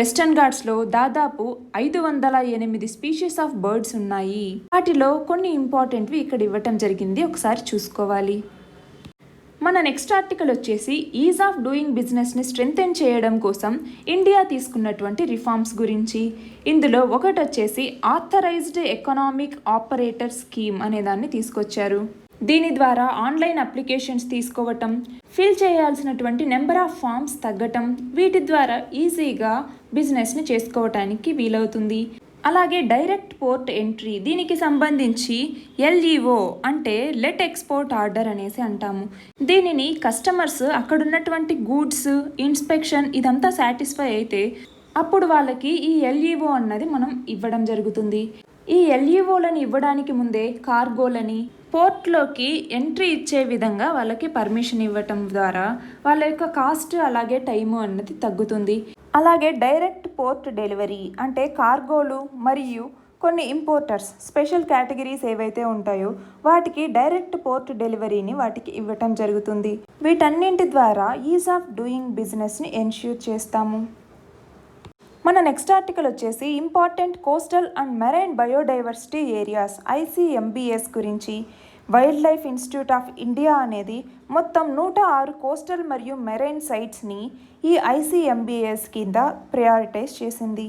వెస్టర్న్ ఘాట్స్లో దాదాపు 508 స్పీషీస్ ఆఫ్ బర్డ్స్ ఉన్నాయి. వాటిలో కొన్ని ఇంపార్టెంట్వి ఇక్కడ ఇవ్వటం జరిగింది, ఒకసారి చూసుకోవాలి. మన నెక్స్ట్ ఆర్టికల్ వచ్చేసి ఈజ్ ఆఫ్ డూయింగ్ బిజినెస్ని స్ట్రెంథెన్ చేయడం కోసం ఇండియా తీసుకున్నటువంటి రిఫార్మ్స్ గురించి. ఇందులో ఒకటి వచ్చేసి ఆథరైజ్డ్ ఎకనామిక్ ఆపరేటర్ స్కీమ్ అనే దాన్ని తీసుకొచ్చారు. దీని ద్వారా ఆన్లైన్ అప్లికేషన్స్ తీసుకోవటం, ఫిల్ చేయాల్సినటువంటి నెంబర్ ఆఫ్ ఫామ్స్ తగ్గటం, వీటి ద్వారా ఈజీగా బిజినెస్ని చేసుకోవటానికి వీలవుతుంది. అలాగే డైరెక్ట్ పోర్ట్ ఎంట్రీ, దీనికి సంబంధించి ఎల్ఈఓ అంటే లెట్ ఎక్స్పోర్ట్ ఆర్డర్ అనేసి అంటాము. దీనిని కస్టమర్స్ అక్కడున్నటువంటి గూడ్స్ ఇన్స్పెక్షన్ ఇదంతా సాటిస్ఫై అయితే అప్పుడు వాళ్ళకి ఈ ఎల్ఈఓ అన్నది మనం ఇవ్వడం జరుగుతుంది. ఈ ఎల్ఈఓలను ఇవ్వడానికి ముందే కార్గోలని పోర్ట్లోకి ఎంట్రీ ఇచ్చే విధంగా వాళ్ళకి పర్మిషన్ ఇవ్వటం ద్వారా వాళ్ళ యొక్క కాస్ట్ అలాగే టైము అన్నది తగ్గుతుంది. అలాగే డైరెక్ట్ పోర్ట్ డెలివరీ అంటే కార్గోలు మరియు కొన్ని ఇంపోర్టర్స్ స్పెషల్ కేటగిరీస్ ఏవైతే ఉంటాయో వాటికి డైరెక్ట్ పోర్ట్ డెలివరీని వాటికి ఇవ్వటం జరుగుతుంది. వీటన్నింటి ద్వారా ఈజ్ ఆఫ్ డూయింగ్ బిజినెస్ని ఎన్ష్యూర్ చేస్తాము. మన నెక్స్ట్ ఆర్టికల్ వచ్చేసి important coastal and marine biodiversity areas ICMBs గురించి. Wildlife Institute of India అనేది మొత్తం 106 కోస్టల్ మరియు మెరైన్ సైట్స్ని ఈ ఐసిఎంబిఎస్ కింద ప్రయారిటైజ్ చేసింది.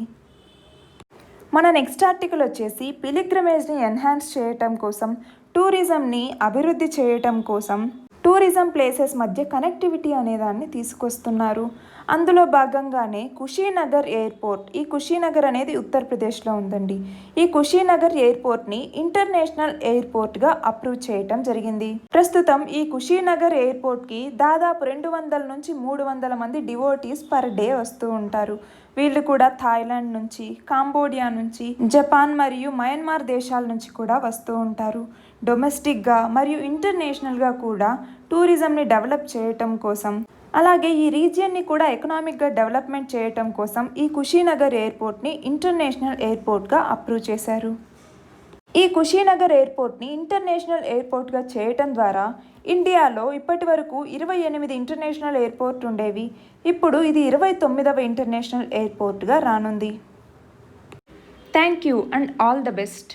మన నెక్స్ట్ ఆర్టికల్ వచ్చేసి పిలిగ్రిమేజ్ని ఎన్హాన్స్ చేయటం కోసం, టూరిజంని అభివృద్ధి చేయటం కోసం టూరిజం ప్లేసెస్ మధ్య కనెక్టివిటీ అనేదాన్ని తీసుకొస్తున్నారు. అందులో భాగంగానే కుషీనగర్ ఎయిర్పోర్ట్, ఈ కుషీనగర్ అనేది ఉత్తరప్రదేశ్లో ఉందండి. ఈ కుషీనగర్ ఎయిర్పోర్ట్ని ఇంటర్నేషనల్ ఎయిర్పోర్ట్గా అప్రూవ్ చేయటం జరిగింది. ప్రస్తుతం ఈ కుషీనగర్ ఎయిర్పోర్ట్కి దాదాపు 200 నుంచి 300 మంది డివోటీస్ పర్ డే వస్తూ ఉంటారు. వీళ్ళు కూడా థాయిలాండ్ నుంచి, కాంబోడియా నుంచి, జపాన్ మరియు మయన్మార్ దేశాల నుంచి కూడా వస్తూ ఉంటారు. డొమెస్టిక్గా మరియు ఇంటర్నేషనల్గా కూడా టూరిజంని డెవలప్ చేయటం కోసం, అలాగే ఈ రీజియన్ని కూడా ఎకనామిక్గా డెవలప్మెంట్ చేయటం కోసం ఈ కుషీనగర్ ఎయిర్పోర్ట్ని ఇంటర్నేషనల్ ఎయిర్పోర్ట్గా అప్రూవ్ చేశారు. ఈ కుషీనగర్ ఎయిర్పోర్ట్ని ఇంటర్నేషనల్ ఎయిర్పోర్ట్గా చేయటం ద్వారా ఇండియాలో ఇప్పటి వరకు 28 ఇంటర్నేషనల్ ఎయిర్పోర్ట్ ఉండేవి. ఇప్పుడు ఇది 29వ ఇంటర్నేషనల్ ఎయిర్పోర్ట్గా రానుంది. Thank you and all the best.